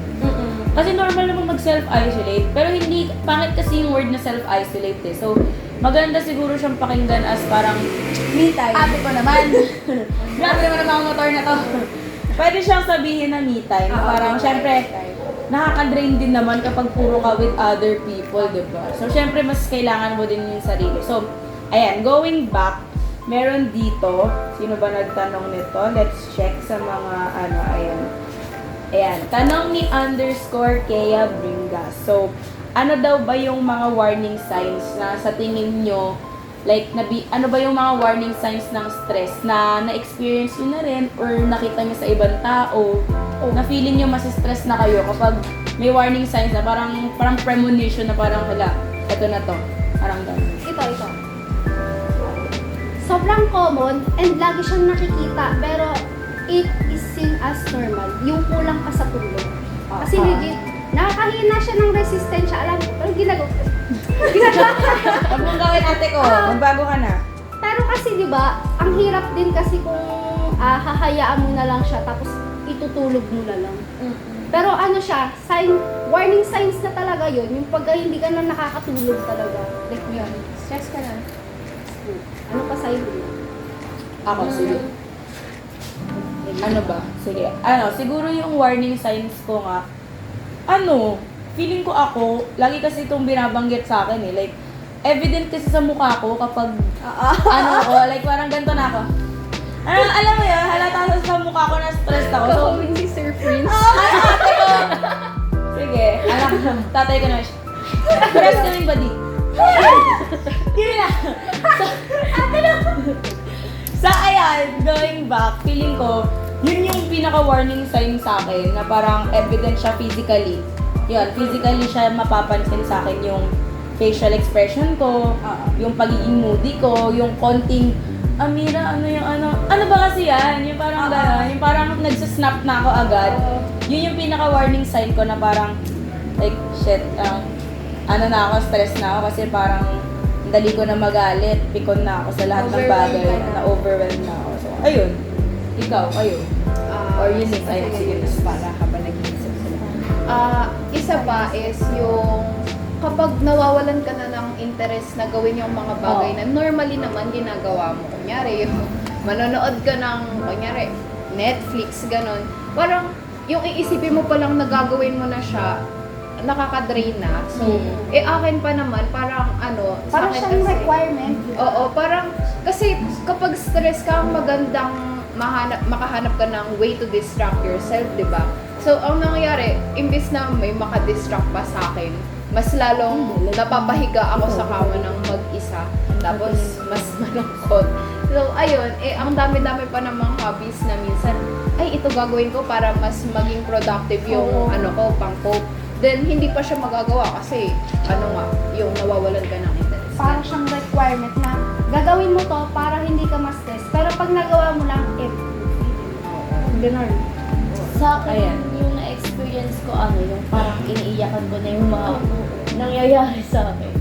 Kasi normal naman mag-self-isolate, pero hindi, pangit kasi yung word na self-isolate eh. So, maganda siguro siyang pakinggan as parang, Me time. ate ko naman. Grabe naman ang mga motor na to. Pwede siyang sabihin na me time. Na parang, syempre, nakaka-drain din naman kapag puro ka with other people, di ba? So, syempre, mas kailangan mo din yung sarili. So, ayan, going back, meron dito, sino ba nagtanong nito? Let's check sa mga ayan. Ayan, tanong ni _Kea Bringas. So, ano daw ba yung mga warning signs na sa tingin nyo, like, ano ba yung mga warning signs ng stress na na-experience nyo na rin or nakita nyo sa ibang tao, na feeling nyo stress na kayo kapag may warning signs na parang premonition na parang, hala, eto na to. Parang gano'n. Ito. Sobrang common and lagi siyang nakikita pero it is seen as normal. Yung kulang ka sa tulog. Kasi legit, nakakahina siya ng resistensya. Alam ko, pero ginagawa. Huwag mong gawin ate ko, magbago ka na. Pero kasi di ba, ang hirap din kasi kung hahayaan mo na lang siya tapos itutulog mo na lang. Pero ano siya, warning signs na talaga yun. Yung pagka hindi ka na nakakatulog talaga. Like yun, stress ka na. Ano pa sa'yo? Ako, sige. Ano ba? Sige. Siguro yung warning signs ko nga, feeling ko ako, lagi kasi itong binabanggit sa akin like, evident kasi sa mukha ko kapag, like parang ganito na ako. Alam mo yun, halata sa mukha ko na stressed ako. So, si Sir Prince. ate ko. Sige, tatay ko na siya. Stress kaming badi. Yun na. Sa ayan, going back, feeling ko, yun yung pinaka-warning sign sa akin na parang evident siya physically. Yun, physically siya mapapansin sa akin yung facial expression ko, yung pagiging moody ko, yung konting, Amira, ano ba kasi yan? Yung parang gano'n, yung parang nagsasnap na ako agad. Yun yung pinaka-warning sign ko na parang, like, shit, na ako, stress na ako kasi parang dali ko na magalit, pikon na ako sa lahat ng bagay, na-overwhelm na ako. So, ayun. Ikaw, kayo. Or yun is, ayun, sige, para habang nag-iisip sila. Isa pa is yung kapag nawawalan ka na ng interest na gawin yung mga bagay na normally naman ginagawa mo. Kunyari, yung manonood ka ng, kunyari, Netflix, ganon. Parang, yung iisipin mo palang na gagawin mo na siya, nakaka-drain na. So, akin pa naman, parang Parang sa akin siyang kasi- requirement. Oo, parang, kasi kapag stress ka, magandang makahanap ka ng way to distract yourself, di ba? So, ang nangyayari, imbis na may makadistract pa sa akin, mas lalong napapahiga ako sa kama ng mag-isa. Tapos, mas malungkot. So, ayun, ang dami-dami pa namang hobbies na minsan, ay, ito gagawin ko para mas maging productive yung pang-cope. Then, hindi pa siya magagawa kasi, yung nawawalan ka ng interest. Parang siyang requirement na gagawin mo to para hindi ka ma-stress. Pero pag nagawa mo lang, ganun. Sa akin, yung na-experience ko, yung parang iniiyakan ko na yung mga nangyayari sa akin.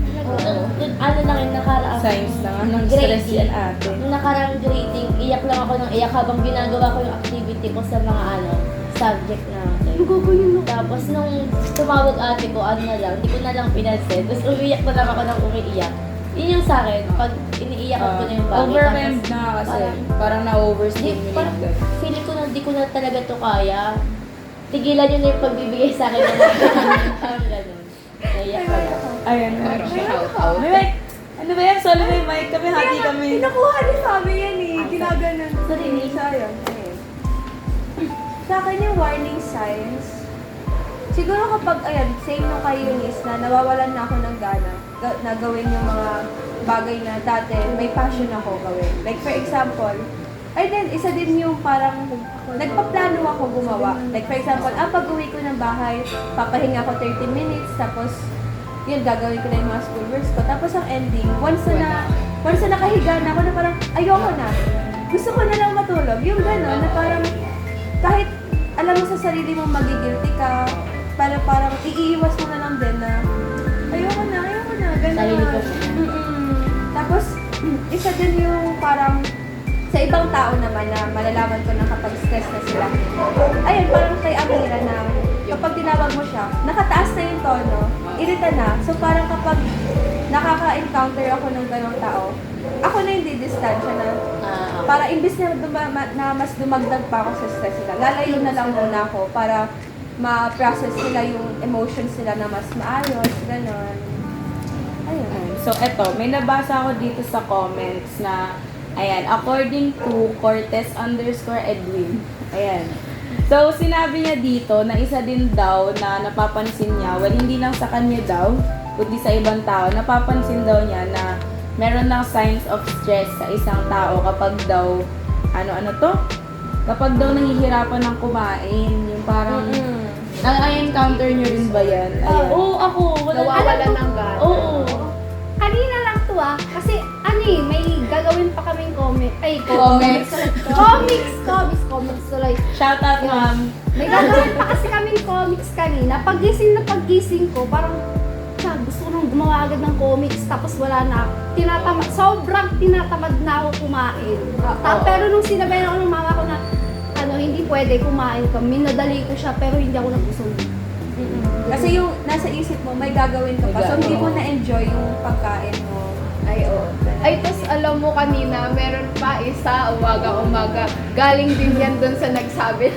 Lang yung nakaraang Signs na ng stress yan ate. Nung nakaraang grading, iyak lang ako ng iyak habang ginagawa ko yung activity ko sa mga subject natin. Tapos nung tumawag ate ko, hindi ko na lang pinansin. Tapos umiyak na lang ako ng umiiyak. Yun yung sa akin, pag iniiyakan ko na yung bagay. Overwhelmed tapos na kasi. Parang na-overstimulate ka. Feeling ko na di ko na talaga to kaya. Tigilan yun na yung pagbibigay sa akin ng parang ganun. Naiyak ko lang. Ayun. Parang shout-out. May mic. Ano ba yan? Solo may mic kami, hati kami. Pinakuha ni Fabi yan ginaganon. Sorry. Sayang. Sa akin yung warning signs, siguro kapag, same nung kay Eunice na nawawalan na ako ng gana na gawin yung mga bagay na dati may passion ako gawin. Like for example, isa din yung parang nagpaplano ako gumawa. Like for example, pag-uwi ko ng bahay, papahinga ako 30 minutes, tapos yun, gagawin ko na yung mga schoolworks ko. Tapos ang ending, once na nakahiga na ako na parang, ayoko na. Gusto ko na lang matulog. Yung gano'n, na parang, kahit alam mo sa sarili mo magigilty ka, parang iiwas mo na lang din na, ayoko na, gano'n. Sarili ko. Tapos, isa din yung parang, sa ibang tao naman na malalaman ko na kapag stress na sila. Ayun, parang kay Amira na kapag tinawag mo siya, nakataas na yung tono, irita na. So parang kapag nakaka-encounter ako ng ganong tao, ako na yung didistansya na para imbis na mas dumagdag pa ako sa stress nila, lalayo na lang muna ako para ma-process nila yung emotions nila na mas maayos, gano'n. Ayun. So, eto, may nabasa ako dito sa comments na Ayan, according to Cortez_Edwin. Ayan. So, sinabi niya dito na isa din daw na napapansin niya, well, hindi lang sa kanya daw, kundi sa ibang tao, napapansin daw niya na meron ng signs of stress sa isang tao kapag daw, ano to? Kapag daw nahihirapan ng kumain, yung parang, na-encounter niyo rin ba yan? Ayan. Oo, ako. Nawawalan ng gana. Oo. Kanina lang to kasi may gagawin pa kaming Comics. comics tuloy. Shout out, ma'am. May gagawin pa kasi kaming comics kanina. Paggising ko, parang gusto ko nang gumawa agad ng comics tapos wala na. Sobrang tinatamad na ako kumain. Pero nung sinabi ako ng mama ko na hindi pwede kumain ka, minadali ko siya pero hindi ako nabusog. Kasi yung nasa isip mo, may gagawin ka pa. So, hindi mo na-enjoy yung pagkain mo. Ay, oo. Ay, tas alam mo kanina, meron pa isa, umaga-umaga. Galing din yan dun sa nagsabi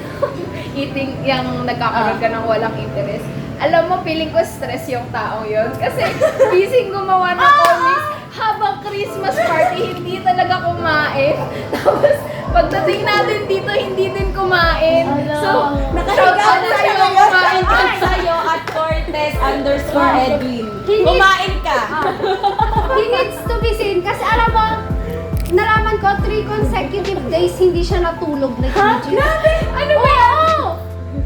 eating, yung nagkakaroon ka ng walang interest. Alam mo, feeling ko stress yung taong yun. Kasi gising gumawa ng comics habang Christmas party, hindi talaga kumain. Tapos, pagdating natin dito, hindi din kumain. So, shout out sa'yo, kumain ka. Sa'yo at Cortez_Edwin. Kumain ka! He needs to be seen kasi alam mo, nalaman ko 3 consecutive days hindi siya natulog na Grabe! Ano ba yan?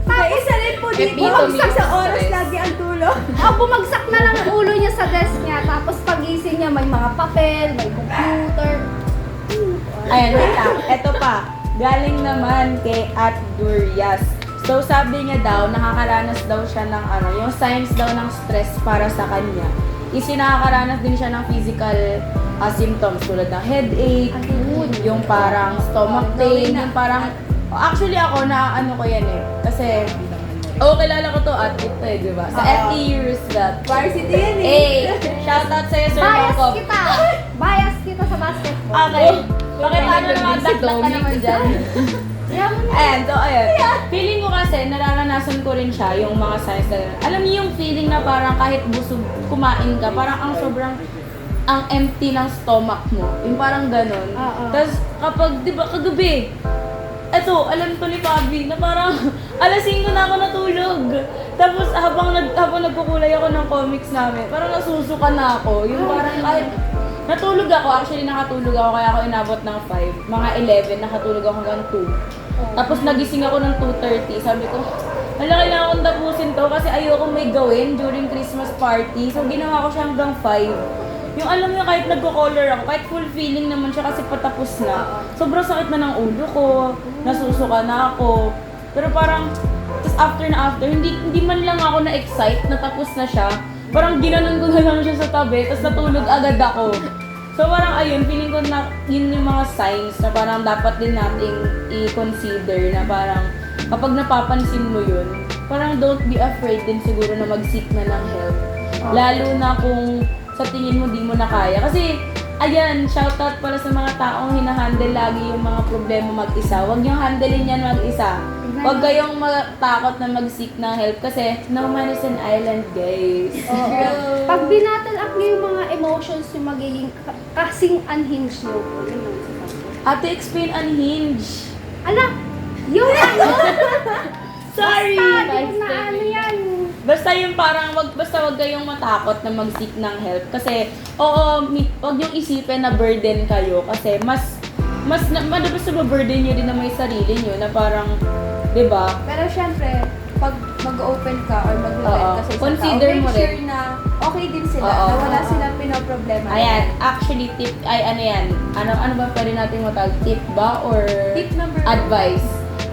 Kaya isa rin po dito, Epitome bumagsak sa of oras stress. lagi ang tulog. Bumagsak na lang ang ulo niya sa desk niya tapos pagising niya may mga papel, may computer. Ayan, wait lang. Ito pa. Galing naman kay At Durias. So, sabi niya daw, nakakaranas daw siya ng yung signs daw ng stress para sa kanya. Nakakaranas din siya ng physical symptoms tulad ng headache, yung parang stomach pain, yung parang, actually ako, ko yan Kasi, kilala ko to at ito di ba? Sa FEU Roosevelt. Varsity yan Shoutout sa'yo, Sir Jacob. Bias kita sa basketball. Okay. Pakita mo naman, dakdak ka naman dyan. Ayan, so ayun. Feeling ko kasi, nararanasan ko rin siya, yung mga signs na gano'n. Alam niyo yung feeling na parang kahit busog kumain ka, parang ang empty ng stomach mo. Yung parang gano'n. Tapos kapag, di ba, kagabi, alam ko ni Fabi, na parang alas 5 na ako natulog. Tapos habang nagkukulay ako ng comics namin, parang nasusuka na ako. Yung parang kahit natulog ako, actually nakatulog ako kaya ako inabot ng 5. Mga 11, nakatulog ako hanggang 2. Tapos nagising ako ng 2:30. Sabi ko, kailangan akong tapusin to kasi ayoko may gawin during Christmas party. So ginawa ko siya hanggang 5. Yung alam niyo, kahit nagko-color ako, kahit full feeling naman siya kasi patapos na. Sobrang sakit na ng ulo ko, nasusuka na ako. Pero parang, tapos after, hindi man lang ako na-excite na tapos na siya. Parang ginanon ko na lang siya sa tabi, tapos natulog agad ako. So parang ayun, feeling ko na yun yung mga signs na parang dapat din nating i-consider na parang kapag napapansin mo yun, parang don't be afraid din siguro na mag-seek na ng help. Lalo na kung sa tingin mo di mo na kaya. Kasi ayan, shoutout pala sa mga taong hinahandle lagi yung mga problema mag-isa. Huwag niyong handlein yan mag-isa. Huwag kayong matakot na mag-seek ng help kasi no man is an island, guys. Pag binattle up niyo yung mga emotions yung magiging kasing unhinged niyo. Ate, explain unhinged. Yung Sorry! yan. Basta yung parang, wag kayong matakot na mag-seek ng help. Kasi, wag niyong isipin na burden kayo. Kasi mas madabas na burden niyo din na may sarili niyo na parang, di ba? Pero syempre, pag mag-open ka or mag-vent ka sa isang Consider tao, mo make sure rin. na okay din sila, Oo. na wala silang pinoproblema. Ayan, actually, tip, ano ba pwede natin matag? Tip ba? Or Tip number 1. advice?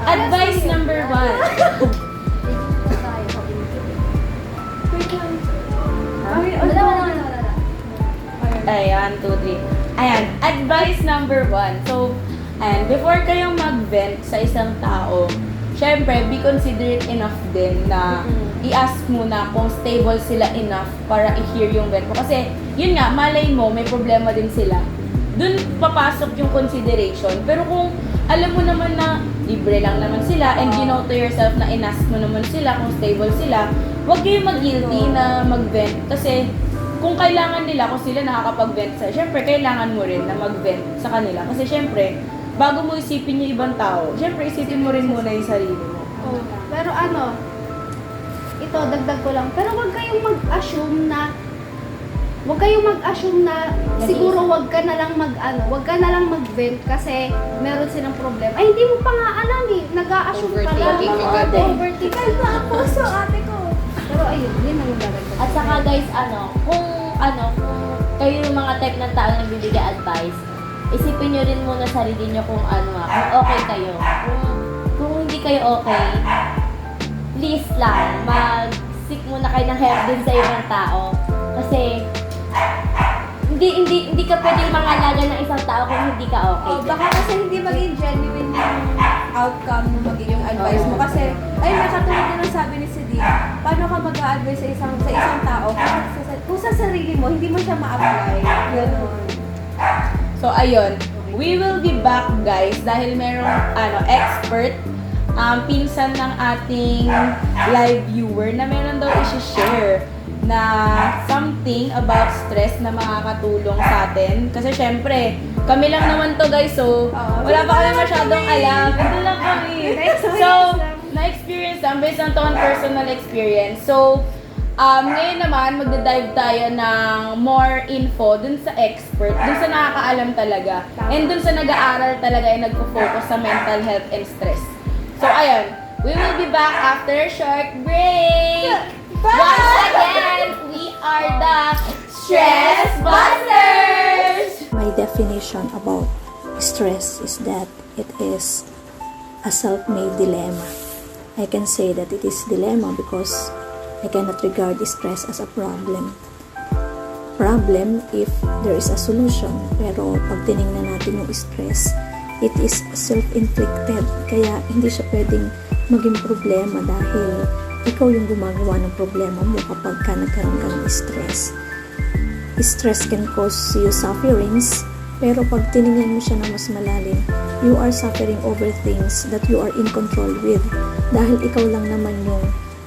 Advice number 1. Ayan, 2, 3. Ayan, advice number 1. So, ayan, before kayong mag-vent sa isang tao, syempre, be considerate enough din na i-ask muna kung stable sila enough para i-hear yung vent mo. Kasi, yun nga, malay mo, may problema din sila. Dun papasok yung consideration. Pero kung alam mo naman na libre lang naman sila and you know to yourself na in-ask mo naman sila kung stable sila, huwag kayong mag-guilty na mag-vent. Kasi, kung kailangan nila, kung sila nakakapag-vent sa'yo, syempre, kailangan mo rin na mag-vent sa kanila. Kasi syempre, bago mo isipin yung ibang tao, syempre, isipin mo rin muna yung sarili mo. Oo. Pero ano, ito, dagdag ko lang. Pero huwag kayong mag-assume na siguro wag ka na lang mag-vent kasi meron silang problem. Ay, hindi mo pa nga alam eh. Nag-a-assume ka lang. Overthinking ka agad eh. Overthinking. Kahit na ako sa ate ko. Pero ayun, yun ang dadagdag. At saka guys, kung kayo yung mga type ng tao na bibigay advice, isipin nyo rin muna sarili nyo kung kung okay kayo. Kung hindi kayo okay, please lang, mag-seek muna kayo ng help din sa ibang tao. Kasi, hindi ka pwedeng mangalaga ng isang tao kung hindi ka okay. Oh, baka kasi hindi maging genuine yung outcome ng magiging advice mo. Kasi, ay, nakatulad din ang sabi ni CD, paano ka mag-a-advise sa isang tao kung sa sarili mo, hindi mo siya ma-apply. Ganon. So, ayun. We will be back, guys, dahil merong expert, pinsan ng ating live viewer na meron daw i-share na something about stress na makakatulong sa atin. Kasi syempre, kami lang naman to, guys, so wala pa kami masyadong alam. Ito lang kami. So, na-experience lang based on personal experience. So, ngayon naman, magda-dive tayo ng more info dun sa expert, dun sa nakakaalam talaga, and dun sa nag-aaral talaga ay nagpo-focus sa mental health and stress. So, ayun, we will be back after a short break! Once again, we are the Stress Busters! My definition about stress is that it is a self-made dilemma. I can say that it is dilemma because I cannot regard stress as a problem. Problem if there is a solution. Pero pag tinignan natin yung stress, it is self-inflicted. Kaya hindi siya pwedeng maging problema dahil ikaw yung gumagawa ng problema mo kapag ka nagkaroon ka ng stress. Stress can cause you sufferings, pero pag tinignan mo siya na mas malalim, you are suffering over things that you are in control with. Dahil ikaw lang naman yung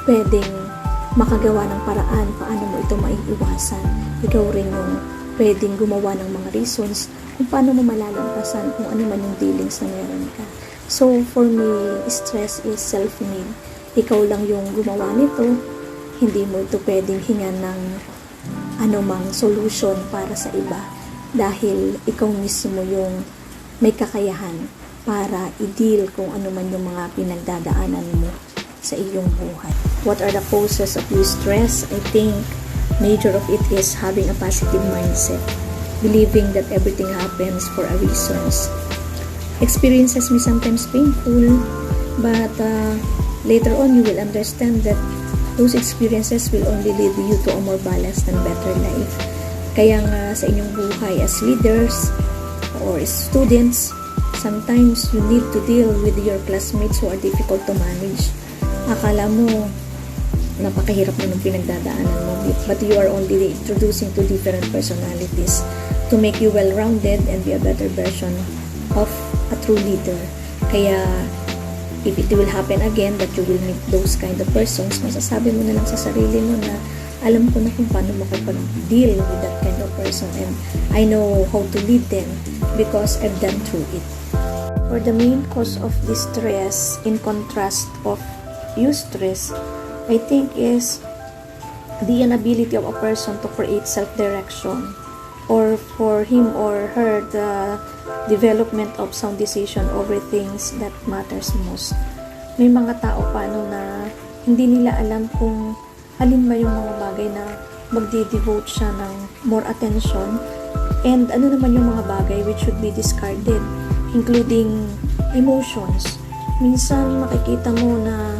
pwedeng makagawa ng paraan paano mo ito maiiwasan. Ikaw rin yung pwedeng gumawa ng mga reasons kung paano mo malalampasan kung ano man yung dealings na meron ka. So, for me, stress is self-made. Ikaw lang yung gumawa nito. Hindi mo ito pwedeng hingan ng anumang solution para sa iba. Dahil ikaw mismo yung may kakayahan para i-deal kung ano man yung mga pinagdadaanan mo sa iyong buhay. What are the causes of your stress? I think major of it is having a positive mindset, believing that everything happens for a reason. Experiences may sometimes painful, but later on you will understand that those experiences will only lead you to a more balanced and better life. Kaya nga sa inyong buhay as leaders or as students, sometimes you need to deal with your classmates who are difficult to manage. Akala mo napakahirap mo ng pinagdadaanan mo, but you are only introducing to different personalities to make you well-rounded and be a better version of a true leader. Kaya if it will happen again that you will meet those kind of persons, masasabi mo na lang sa sarili mo na alam ko na kung paano makapag-deal with that kind of person and I know how to lead them because I've done through it. For the main cause of distress, in contrast of eustress, I think is the inability of a person to create self-direction or for him or her the development of sound decision over things that matters most. May mga tao paano na hindi nila alam kung alin ba yung mga bagay na magde-devote siya ng more attention and ano naman yung mga bagay which should be discarded, including emotions. Minsan makikita mo na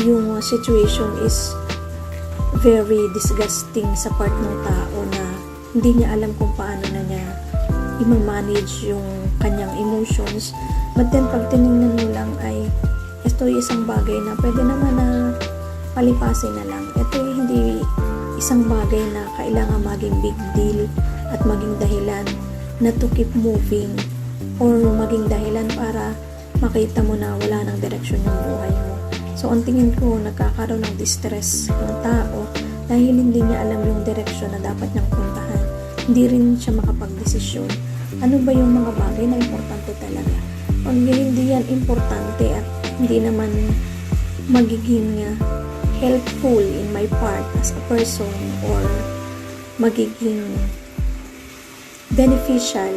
yung situation is very disgusting sa part ng tao na hindi niya alam kung paano na niya i-manage yung kanyang emotions. But then pag tinignan mo lang ay ito ay isang bagay na pwede naman na palipasin na lang. Ito ay hindi isang bagay na kailangan maging big deal at maging dahilan na to keep moving or maging dahilan para makita mo na wala nang direksyon yung buhay mo. So, ang tingin ko, nagkakaroon ng distress ng tao dahil hindi niya alam yung direksyon na dapat niyang puntahan. Hindi rin siya makapagdesisyon. Ano ba yung mga bagay na importante talaga? Pag hindi yan importante at hindi naman magiging helpful in my part as a person or magiging beneficial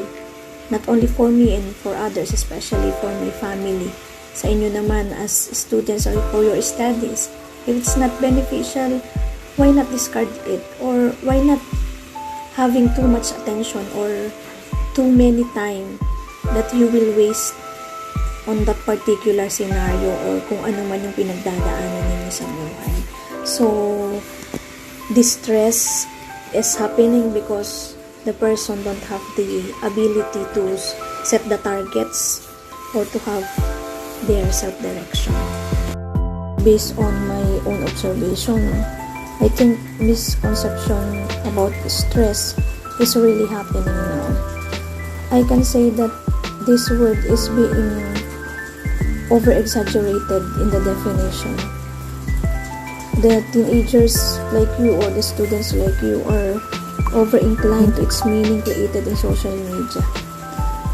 not only for me and for others, especially for my family, sa inyo naman as students or for your studies, if it's not beneficial, why not discard it? Or why not having too much attention or too many time that you will waste on that particular scenario or kung ano man yung pinagdadaanan ninyo sa buhay. So, distress is happening because the person don't have the ability to set the targets or to have their self-direction. Based on my own observation, I think misconception about stress is really happening now. I can say that this word is being over-exaggerated in the definition. The teenagers like you or the students like you are over-inclined to its meaning created in social media.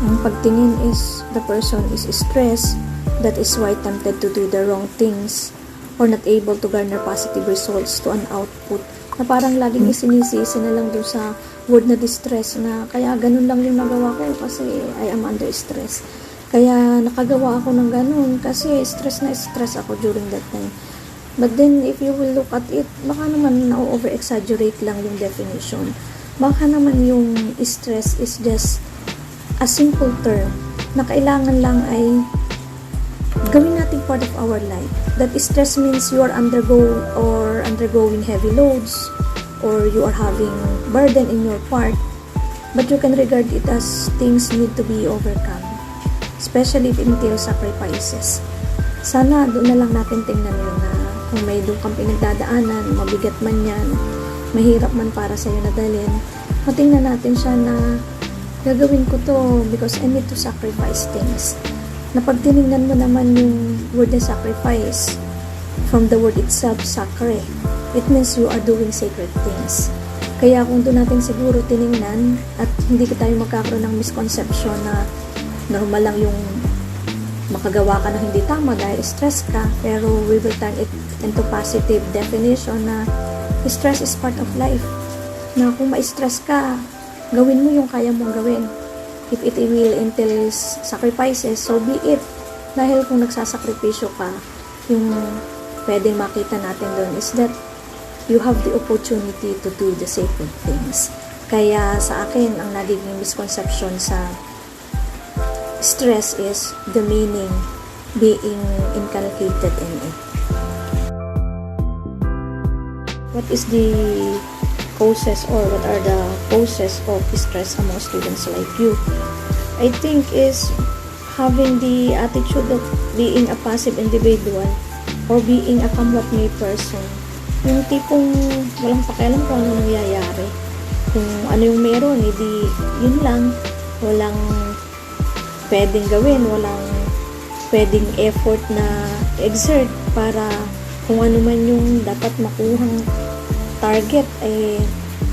Ang pagtingin is the person is stressed, that is why tempted to do the wrong things or not able to garner positive results to an output na parang laging isinisisi na lang dun sa word na distress na kaya ganun lang yung nagawa ko kasi I am under stress. Kaya nakagawa ako ng ganun kasi stress na stress ako during that time. But then, if you will look at it, baka naman na-over-exaggerate lang yung definition. Baka naman yung stress is just a simple term na kailangan lang ay gawin natin part of our life. That stress means you are undergoing heavy loads or you are having burden in your part. But you can regard it as things need to be overcome. Especially if it entails sacrifices. Sana doon na lang natin tingnan yun na kung may doon kang pinagdadaanan, mabigat man yan, mahirap man para sa'yo na dalhin, matingnan natin siya na gagawin ko to because I need to sacrifice things. Na pag tinignan mo naman yung word na sacrifice, from the word itself, sacre, it means you are doing sacred things. Kaya kung doon natin siguro tinignan at hindi tayo magkakaroon ng misconception na normal lang yung makagawa ka ng hindi tama dahil stress ka, pero we will turn it into positive definition na stress is part of life. Na kung ma-stress ka, gawin mo yung kaya mong gawin. If it will entail sacrifices, so be it. Dahil kung nagsasakripisyo ka, yung pwedeng makita natin doon is that you have the opportunity to do the sacred things. Kaya sa akin, ang nagiging misconception sa stress is the meaning being inculcated in it. What is the causes or what are the causes of stress among students like you? I think is having the attitude of being a passive individual or being a kamwat-me person. Yung tipong walang pakialam kung ano nangyayari. Kung ano yung meron, hindi yun lang. Walang pwedeng gawin, walang pwedeng effort na exert para kung ano man yung dapat makuhang target ay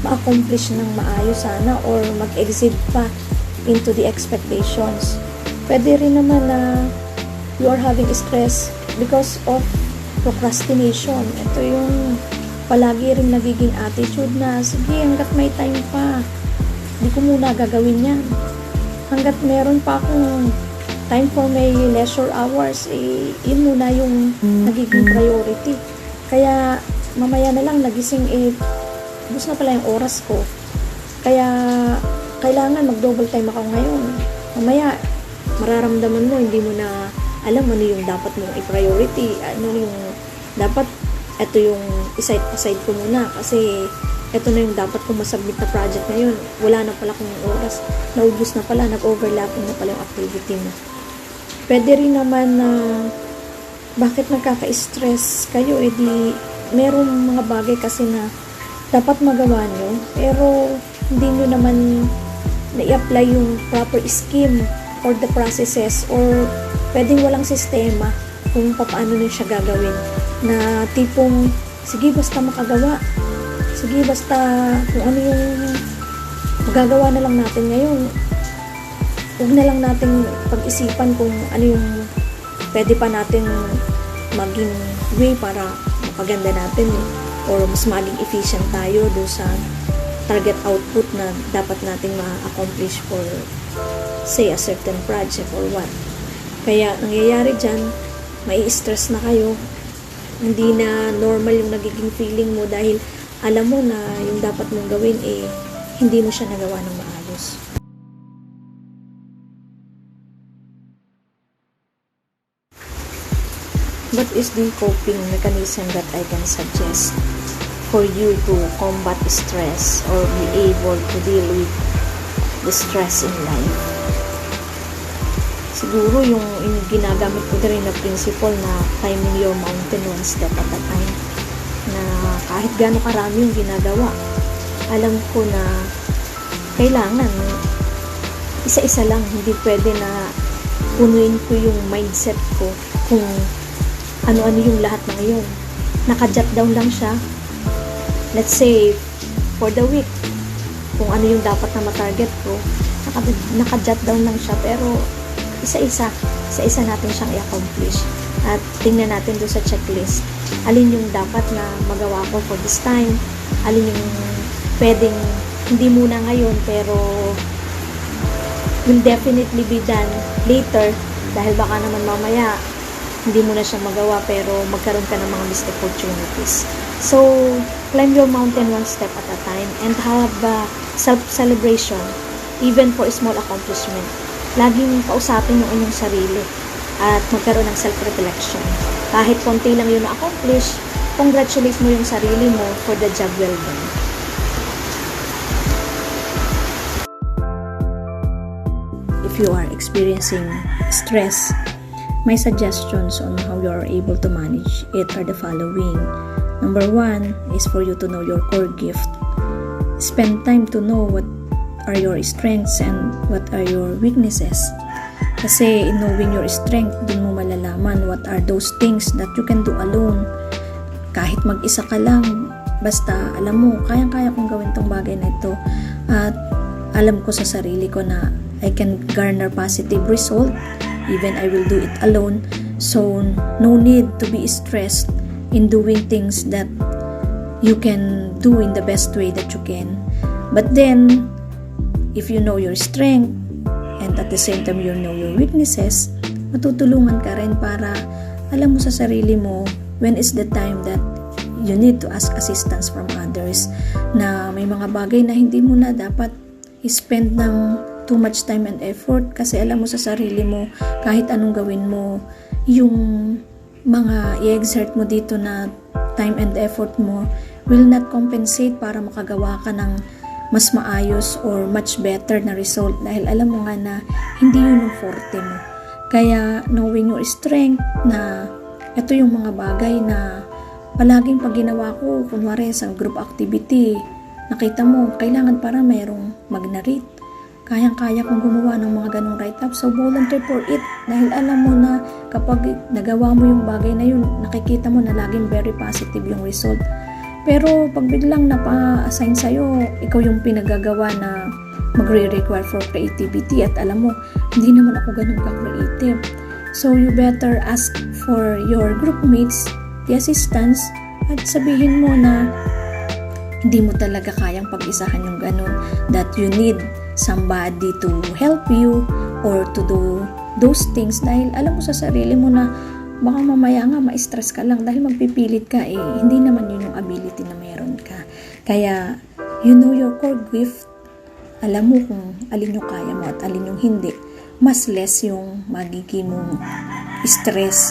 ma-accomplish ng maayos sana or mag-exceed pa into the expectations. Pwede rin naman na you are having stress because of procrastination. Ito yung palagi rin nagiging attitude na sige hanggat may time pa, di ko muna gagawin yan. Hanggat meron pa akong time for my leisure hours, yun muna yung nagiging priority. Kaya, mamaya na lang nagising, ubos na pala yung oras ko. Kaya, kailangan mag-double time ako ngayon. Mamaya, mararamdaman mo, hindi mo na alam ano yung dapat mong i-priority, ano yung dapat, ito yung aside ko muna kasi ito na yung dapat kong masubmit na project ngayon. Wala na pala kong oras. Naubos na pala, nag-overlapping na pala yung activity mo. Pwede rin naman na bakit nagkaka-stress kayo, di merong mga bagay kasi na dapat magawa nyo, pero hindi nyo naman na-i-apply yung proper scheme or the processes or pwedeng walang sistema kung paano nyo siya gagawin. Na tipong, sige basta makagawa, sige, basta kung ano yung magagawa na lang natin ngayon, huwag na lang natin pag-isipan kung ano yung pwede pa natin maging way para mapaganda natin or mas maging efficient tayo do sa target output na dapat nating ma-accomplish for say a certain project or what. Kaya nangyayari dyan, mai-stress na kayo, hindi na normal yung nagiging feeling mo dahil alam mo na yung dapat mong gawin hindi mo siya nagawa ng maayos. What is the coping mechanism that I can suggest for you to combat stress or be able to deal with the stress in life? Siguro yung ginagamit ko din na principle na climbing your mountain one step at a time, na kahit gaano karami yung ginagawa, alam ko na kailangan isa-isa lang, hindi pwede na punuin ko yung mindset ko kung ano-ano yung lahat ng yun. Naka-jot down lang siya. Let's say, for the week, kung ano yung dapat na matarget ko, naka-jot down lang siya, pero isa-isa natin siyang i-accomplish. At tingnan natin doon sa checklist, alin yung dapat na magawa ko for this time, alin yung pwedeng hindi muna ngayon, pero will definitely be done later, dahil baka naman mamaya hindi mo na siya magawa pero magkaroon ka ng mga missed opportunities. So, climb your mountain one step at a time and have self-celebration even for a small accomplishment. Laging kausapin yung inyong sarili at magkaroon ng self-reflection. Kahit konti lang yung na-accomplish, congratulate mo yung sarili mo for the job well done. If you are experiencing stress, my suggestions on how you are able to manage it are the following. Number 1 is for you to know your core gift. Spend time to know what are your strengths and what are your weaknesses. Kasi in knowing your strength, dun mo malalaman what are those things that you can do alone. Kahit mag-isa ka lang, basta alam mo, kayang-kaya kong gawin tong bagay na ito. At alam ko sa sarili ko na I can garner positive result even I will do it alone. So no need to be stressed in doing things that you can do in the best way that you can. But then if you know your strength and at the same time you know your weaknesses, matutulungan ka rin para alam mo sa sarili mo when is the time that you need to ask assistance from others, na may mga bagay na hindi mo na dapat spend ng too much time and effort kasi alam mo sa sarili mo kahit anong gawin mo, yung mga i-exert mo dito na time and effort mo will not compensate para makagawa ka ng mas maayos or much better na result dahil alam mo nga na hindi yun ang forte mo. Kaya knowing your strength na ito yung mga bagay na palaging pag ginawa ko, kunwari sa group activity, nakita mo, kailangan para mayroong mag-narrate. Kayang-kaya kong gumawa ng mga ganong write-up. So, volunteer for it. Dahil alam mo na kapag nagawa mo yung bagay na yun, nakikita mo na laging very positive yung result. Pero pag biglang napa-assign sa'yo, ikaw yung pinagagawa na magre-require for creativity at alam mo, hindi naman ako ganun ka-creative. So, you better ask for your group mates the assistance at sabihin mo na hindi mo talaga kayang pag-isahan yung ganun, that you need somebody to help you or to do those things dahil alam mo sa sarili mo na baka mamaya nga ma-stress ka lang dahil magpipilit ka hindi naman yun yung ability na meron ka. Kaya you know your core gift, alam mo kung alin yung kaya mo at alin yung hindi, mas less yung magiging mong stress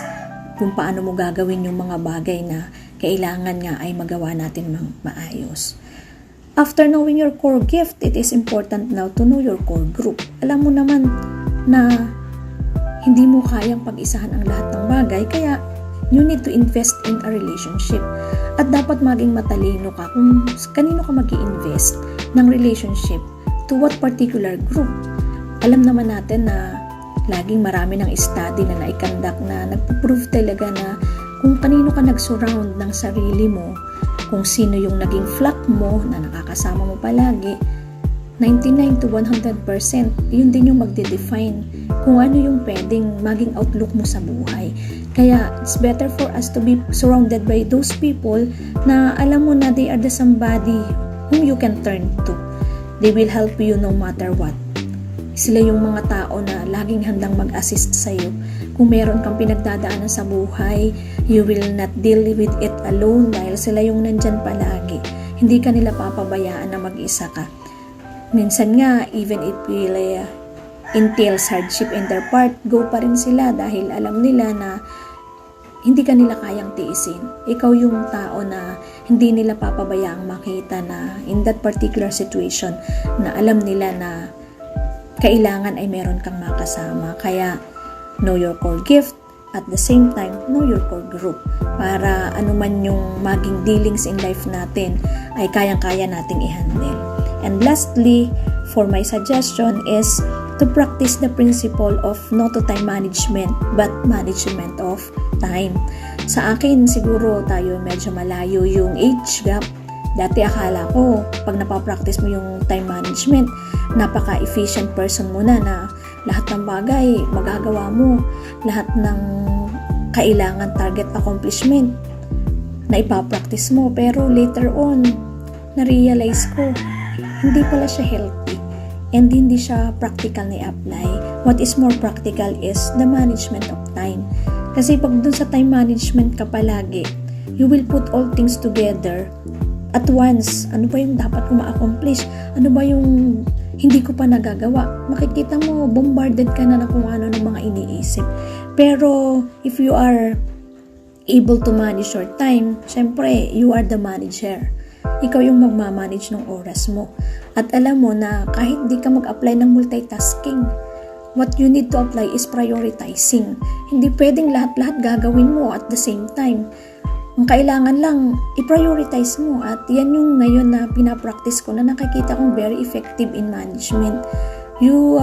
kung paano mo gagawin yung mga bagay na kailangan nga ay magawa natin maayos. After knowing your core gift, it is important now to know your core group. Alam mo naman na hindi mo kayang pag-isahan ang lahat ng bagay, kaya you need to invest in a relationship. At dapat maging matalino ka kung kanino ka mag-i-invest ng relationship, to what particular group. Alam naman natin na laging marami ng study na naikandak na nagpo-prove talaga na kung kanino ka nag-surround ng sarili mo, kung sino yung naging flock mo na nakakasama mo palagi, 99 to 100%, yun din yung magde-define kung ano yung pwedeng maging outlook mo sa buhay. Kaya, it's better for us to be surrounded by those people na alam mo na they are the somebody whom you can turn to. They will help you no matter what. Sila yung mga tao na laging handang mag-assist sa'yo. Kung meron kang pinagdadaanan sa buhay, you will not deal with it alone dahil sila yung nandyan palagi. Hindi ka nila papabayaan na mag-isa ka. Minsan nga, even if it entails hardship in their part, go pa rin sila dahil alam nila na hindi ka nila kayang tiisin. Ikaw yung tao na hindi nila papabayaang makita na in that particular situation na alam nila na kailangan ay meron kang makasama. Kaya, know your core gift, at the same time, know your core group. Para anuman yung maging dealings in life natin ay kayang-kaya nating i-handle. And lastly, for my suggestion is to practice the principle of not to time management but management of time. Sa akin, siguro tayo medyo malayo yung age gap. Dati akala ko, pag napapractice mo yung time management, napaka-efficient person mo na lahat ng bagay magagawa mo, lahat ng kailangan target accomplishment na ipapractice mo. Pero later on, na-realize ko, hindi pala siya healthy and hindi siya practical na i-apply. What is more practical is the management of time. Kasi pag dun sa time management ka palagi, you will put all things together at once. Ano ba yung dapat ko ma-accomplish? Ano ba yung hindi ko pa nagagawa? Makikita mo, bombarded ka na kung ano ng mga iniisip. Pero, if you are able to manage your time, syempre, you are the manager. Ikaw yung magmamanage ng oras mo. At alam mo na kahit di ka mag-apply ng multitasking, what you need to apply is prioritizing. Hindi pwedeng lahat-lahat gagawin mo at the same time. Ang kailangan lang, i-prioritize mo. At yan yung ngayon na pinapractice ko na nakikita kong very effective in management. You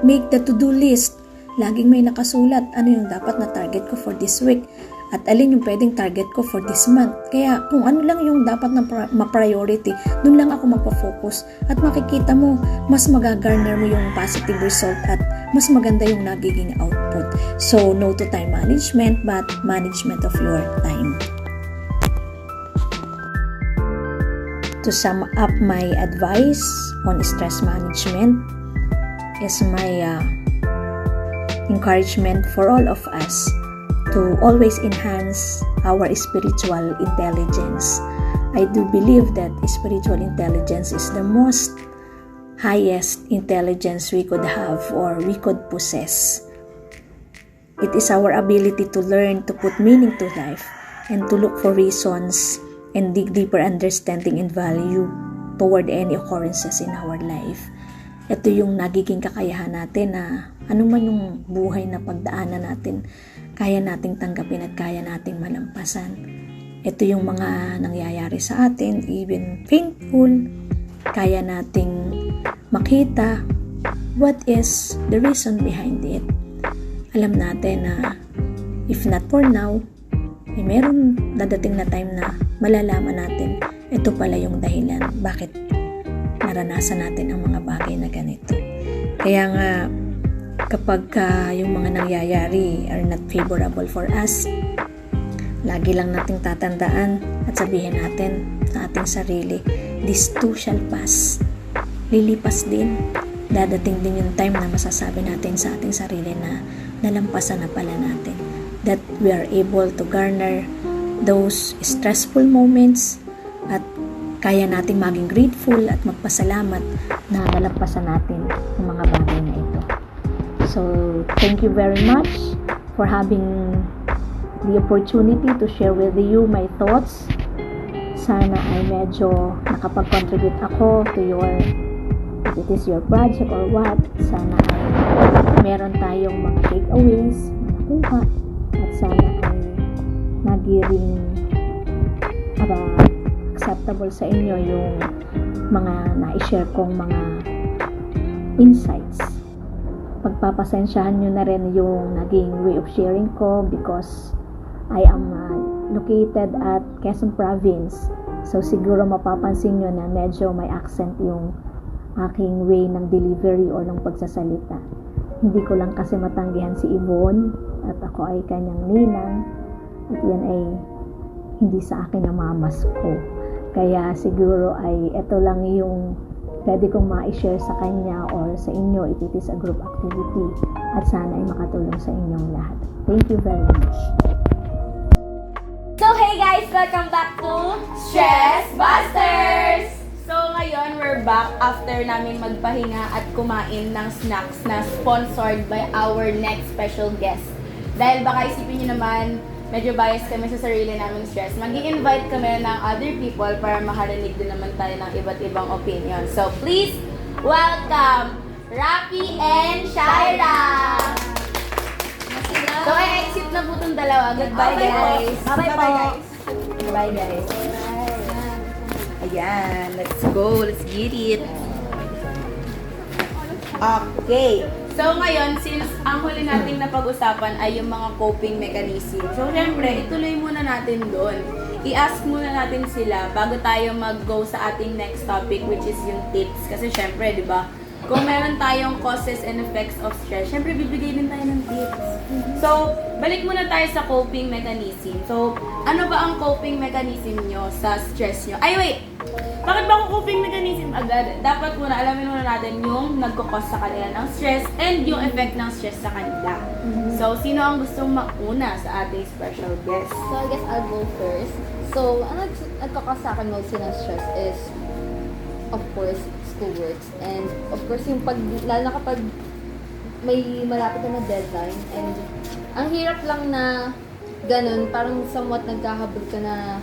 make the to-do list. Laging may nakasulat ano yung dapat na target ko for this week. At alin yung pwedeng target ko for this month. Kaya kung ano lang yung dapat na ma-priority, dun lang ako magpa-focus. At makikita mo, mas magagarner mo yung positive result at mas maganda yung nagiging output. So, no to time management, but management of your time. To sum up my advice on stress management is my encouragement for all of us to always enhance our spiritual intelligence. I do believe that spiritual intelligence is the most highest intelligence we could have or we could possess. It is our ability to learn to put meaning to life and to look for reasons and dig deeper understanding and value toward any occurrences in our life. Ito yung nagiging kakayahan natin na anuman yung buhay na pagdaanan natin, kaya nating tanggapin at kaya nating malampasan. Ito yung mga nangyayari sa atin, even painful, kaya nating makita what is the reason behind it. Alam natin na if not for now, meron dadating na time na malalaman natin ito pala yung dahilan bakit naranasan natin ang mga bagay na ganito. Kaya nga, kapag yung mga nangyayari are not favorable for us, lagi lang nating tatandaan at sabihin natin sa ating sarili, this too shall pass. Lilipas din. Dadating din yung time na masasabi natin sa ating sarili na nalampasan na pala natin. That we are able to garner those stressful moments at kaya nating maging grateful at magpasalamat na nalampasan natin ang mga bagay na ito. So, thank you very much for having the opportunity to share with you my thoughts. Sana ay medyo nakapag-contribute ako to your, if it is your project or what, sana ay meron tayong mga takeaways, nakuha, at sana ay naging acceptable sa inyo yung mga na-share kong mga insights. Pagpapasensyahan nyo na rin yung naging way of sharing ko because I am located at Quezon Province So siguro mapapansin nyo na medyo may accent yung aking way ng delivery o ng pagsasalita. Hindi ko lang kasi matanggihan si Yvonne at ako ay kanyang ninang at yan ay hindi sa akin namamas ko. Kaya siguro ay ito lang yung pwede kong ma-share sa kanya or sa inyo if it is a group activity at sana ay makatulong sa inyong lahat. Thank you very much. So hey guys, welcome back to Stress Busters! So ngayon, we're back after naming magpahinga at kumain ng snacks na sponsored by our next special guest. Dahil baka isipin nyo naman, medyo biased kami sa sarili naming stress. Mag-i-invite kami ng other people para makarinig din naman tayo ng iba't ibang opinion. So please, welcome Rafi and Shaira! So exit na po itong dalawa. Goodbye guys! Bye-bye, guys. Bye guys! Ayan, let's go. Let's get it. Okay. So ngayon, since ang huli nating napag-usapan ay yung mga coping mechanism. So syempre, ituloy muna natin doon. I-ask muna natin sila bago tayo mag-go sa ating next topic, which is yung tips. Kasi syempre, di ba, kung meron tayong causes and effects of stress, syempre bibigay din tayo ng tips. So, balik muna tayo sa coping mechanism. So, ano ba ang coping mechanism nyo sa stress nyo? Ay, wait! Bakit ba ako coping mechanism agad? Dapat muna, alamin muna natin yung nagkakos sa kanila ng stress and yung effect ng stress sa kanila. So, sino ang gustong mauna sa ating special guest? So I guess I'll go first. So, ang nagkakasa akin mostly ng stress is, of course, schoolworks. And of course, yung lalo na kapag may malapit na deadline. And ang hirap lang na ganun, parang somewhat nagkahabol ka na,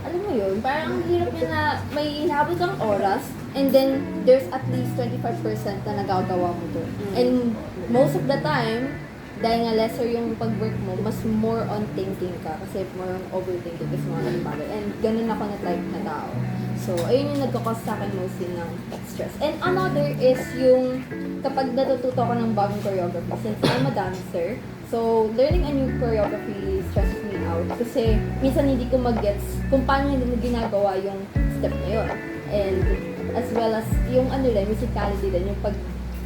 alam mo yun, parang ang hirap niya na may hinahabol kang oras and then there's at least 25% na nagagawa mo doon. And most of the time, dahil nga lesser yung pag-work mo, mas more on thinking ka kasi more on overthinking kasi mga bagay. And ganun ako na type na tao. So, ayun yung nagkakos sa akin mostly ng stress. And another is yung kapag natututo ko ng bagong choreography, since I'm a dancer, so learning a new choreography stresses me out kasi minsan hindi ko mag-gets kung paano hindi ginagawa yung step na yun. And as well as yung musicality din, yung pag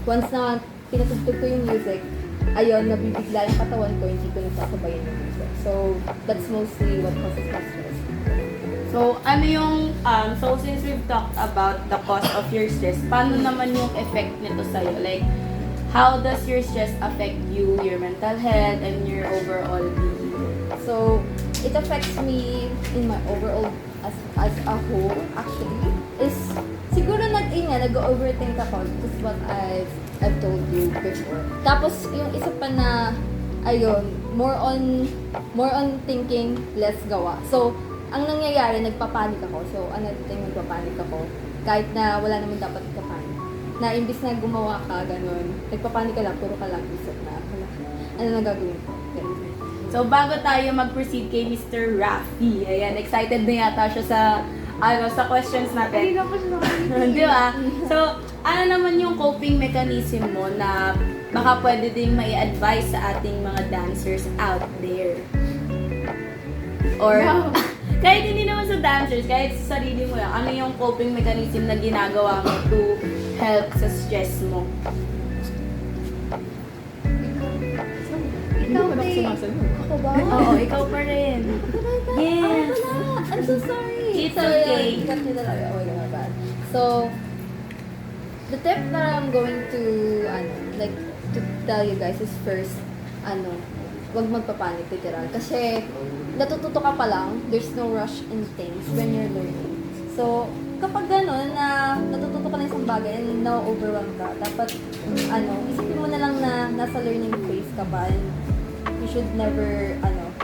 once na pinatugtog ko yung music, ayun, nabibigla yung katawan ko, hindi ko nasasabayan yung music. So, that's mostly what causes my stress. So, ano yung, so since we've talked about the cause of your stress, paano naman yung effect nito sa'yo? Like, how does your stress affect you, your mental health, and your overall being? So, it affects me in my overall as a whole, actually. Is, siguro nag-overthink ako. This is what I've told you before. Tapos, yung isa pa na, ayun, more on thinking, less gawa. So, ang nangyayari, nagpapanik ako. So, ano dito yung nagpapanik ako? Kahit na wala naman dapat kapanik. Na imbis na gumawa ka, ganun, nagpapanik ka lang, puro ka lang isip na, ano na gagawin ko? Ganun. So, bago tayo mag-proceed kay Mr. Rafi, ayan, excited na yata siya sa questions natin. Hindi na po siya Di ba? So, ano naman yung coping mechanism mo na baka pwede ding mai-advise sa ating mga dancers out there? Or, kahit hindi naman sa dancers, kahit sa sarili mo lang, ano yung coping mechanism na ginagawa mo to help sa stress mo? Ikaw, ako ba? Oo, ikaw pa rin. Yes. I'm so sorry. It's okay. Cut nyo talaga. Oh my God. So, the tip that I'm going to, to tell you guys is first, wag magpapanik, literal. Kasi, natututo ka pa lang, there's no rush in things when you're learning. So, kapag gano'n na natututo ka ng isang bagay and na-overwhelm ka, dapat, isipin mo na lang na nasa learning phase ka pa and you should never,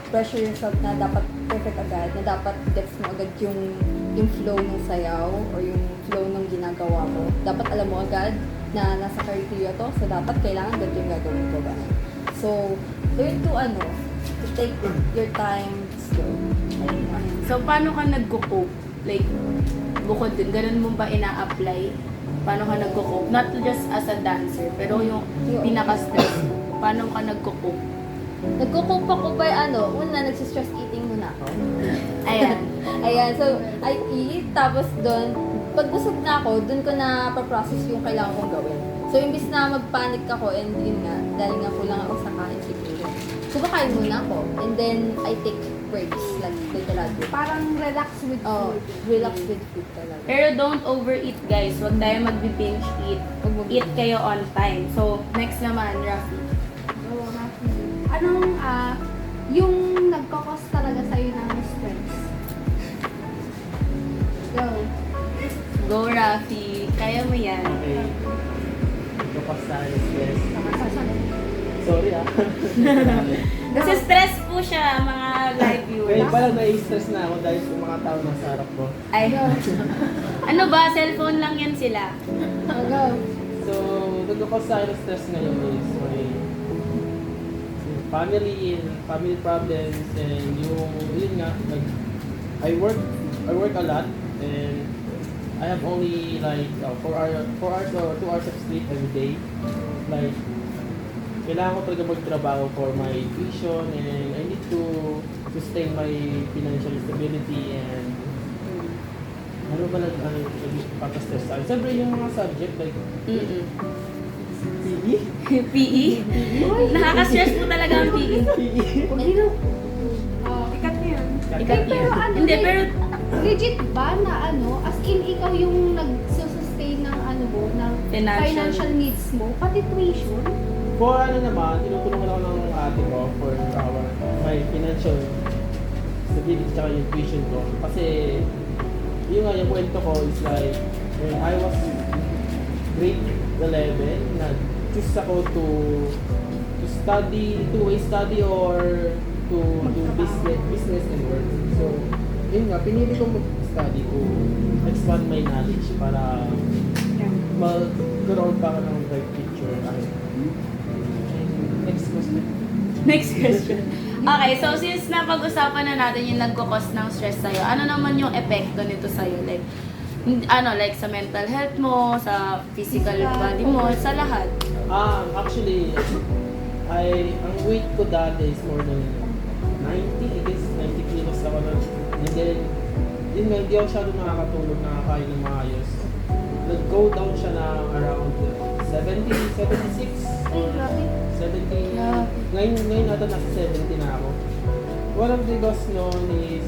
pressure yourself na dapat perfect agad, na dapat gets mo agad yung flow ng sayaw or yung flow ng ginagawa mo. Dapat alam mo agad na nasa criteria to, so dapat kailangan agad yung gagawin ko ba. So, learn to to take your time slow. So, paano ka nag-cope? Like, bukod din, ganun mo ba ina-apply? Paano ka nag-cope? Not just as a dancer, pero yung pinaka-stress mo. Paano ka nag-cope? Nagko-cope ako by una, nagsistress eating muna. Ayan. Ayan. So, I eat. Tapos doon, pag busog na ako, doon ko na pa-process yung kailangan kong gawin. So, imbis na mag-panic ako, and yun nga, dahil nga kulang ako sa kain siguro. So, kakain muna ako. And then, I take breaks. Like, literally. Parang relax with Oh, food. relax with food talaga. Pero don't overeat, guys. Huwag tayo magbi-binge eat. Eat kayo on time. So, next naman, Rafi. Oo, happy. Anong, yung nagkakos talaga sa'yo ng stress? Go. Go, Rafi. Kaya mo yan. Okay. Kapag sa stress. Sasalit. Sorry Kasi stress po siya, mga live viewers. Ngayon parang nai-stress na ako dahil sa mga tao nasa harap ko. Ay, ano ba? Cellphone lang yan sila. Go. So, nagkakos sa akin ng stress ngayon is my family problems, and yun nga, like, I work a lot, and I have only like 4 hours or 2 hours of sleep every day. Like, kailangan ko talaga magtrabaho for my tuition, and I need to sustain my financial stability, and ano ba nagpapastress sa akin? Siyempre yung mga subject like Mm-mm. PE? PE? Nakaka-stress po talaga ang PE. Ikat na yun. Ikat Pero yun. ano, Hindi, pero legit ba na ano, as in ikaw yung nag-sustain ng ano mo, ng financial needs mo, pati tuition? For ano naman, tinutulungan ako ng ate ko for my financial stability tsaka yung tuition ko. Kasi yung nga, yung kwento ko is like, when I was grade 11, nag-choose ako to study, two-way study or to do business and work. So, yun nga, pinili ko mag-study to expand my knowledge para magkaroon pa ka ng bright picture. Next question. next question. Okay, so since napag-usapan na natin yung nagkukos ng stress sa'yo, ano naman yung epekto nito sa'yo? Like, like sa mental health mo, sa physical body mo, sa lahat. Actually, ang weight ko dati is more than 90, I guess 90 kilos ako na. And then, yun nga, hindi ako masyado nakakatulog, nakakain ng maayos. Nag-go down siya na around 70, 76, or 70. Ngayon nata nasa 70 na ako. One of the cause noon is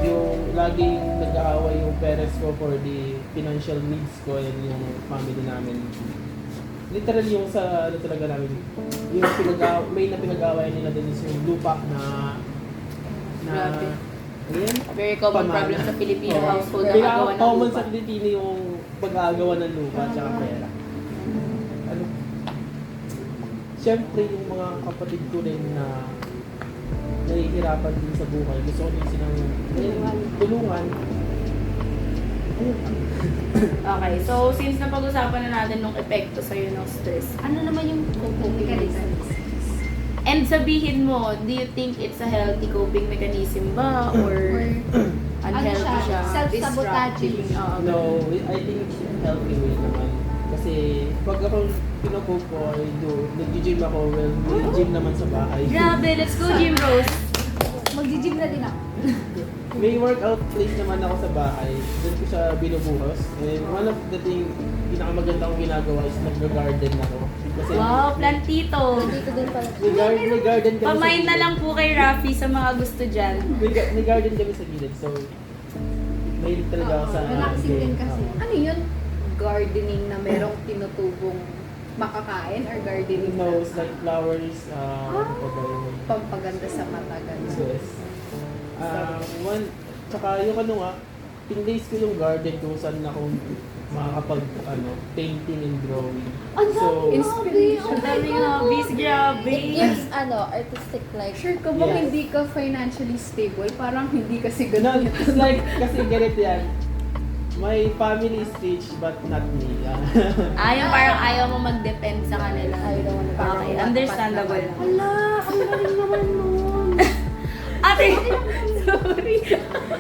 yung laging nag-aaway yung parents ko for the financial needs ko and yung family namin. Literally yung sa ano talaga namin, yung main na pinag-aaway nila din is yung lupa na Grabe. Ayan. Very common Pamana. problem sa Filipino Oo. household na Kaya magawa ng common lupa. sa Pilipino yung pag-aagawa ng lupa at saka pera. Ano? Siyempre yung mga kapatid ko rin na nahihirapan din sa buhay. Gusto ko din silang tulungan. Ayun. Okay, so since napag-usapan na natin ng epekto sa'yo ng stress, Ano naman yung coping mechanism? and sabihin mo, do you think it's a healthy coping mechanism ba? Or unhealthy siya? Self-sabotaging. Oo. No, I think it's a healthy way naman. Kasi pag ako pinag-cope ko, nag-gym ako, well, may gym naman sa bahay. Grabe, let's go Gym Rose. Mag-gym na din ako. May workout place naman ako sa bahay. Doon ko siya binubuhos. And one of the thing, pinakamaganda kong ginagawa is nag-garden ako. Kasi Wow, plantito. Dito din pala. may garden kami Pamain na gilid. lang po kay Rafi sa mga gusto dyan. May garden kami sa gilid. So, may talaga ako sa Relaxing din kasi. Ano yun? Gardening na merong tinutubong makakain or gardening No, na it's like flowers, ano pa ba yun? pampaganda sa mata ganun. Yes. Tsaka yung ano nga, pinlace ko yung garden kung saan ako makakapag painting and drawing. Ang So, Inspiration. Ang dami ng hobbies, grabe. It gives, artistic like, Sure ka ba Yes. hindi ka financially stable? Parang hindi kasi no, ganun. it's like, kasi ganito yan. My family is rich but not me. Yung parang ayaw mo mag-depend sa kanila. I don't wanna Okay, understandable. Hala, ang galing naman nun. Ate! Sorry.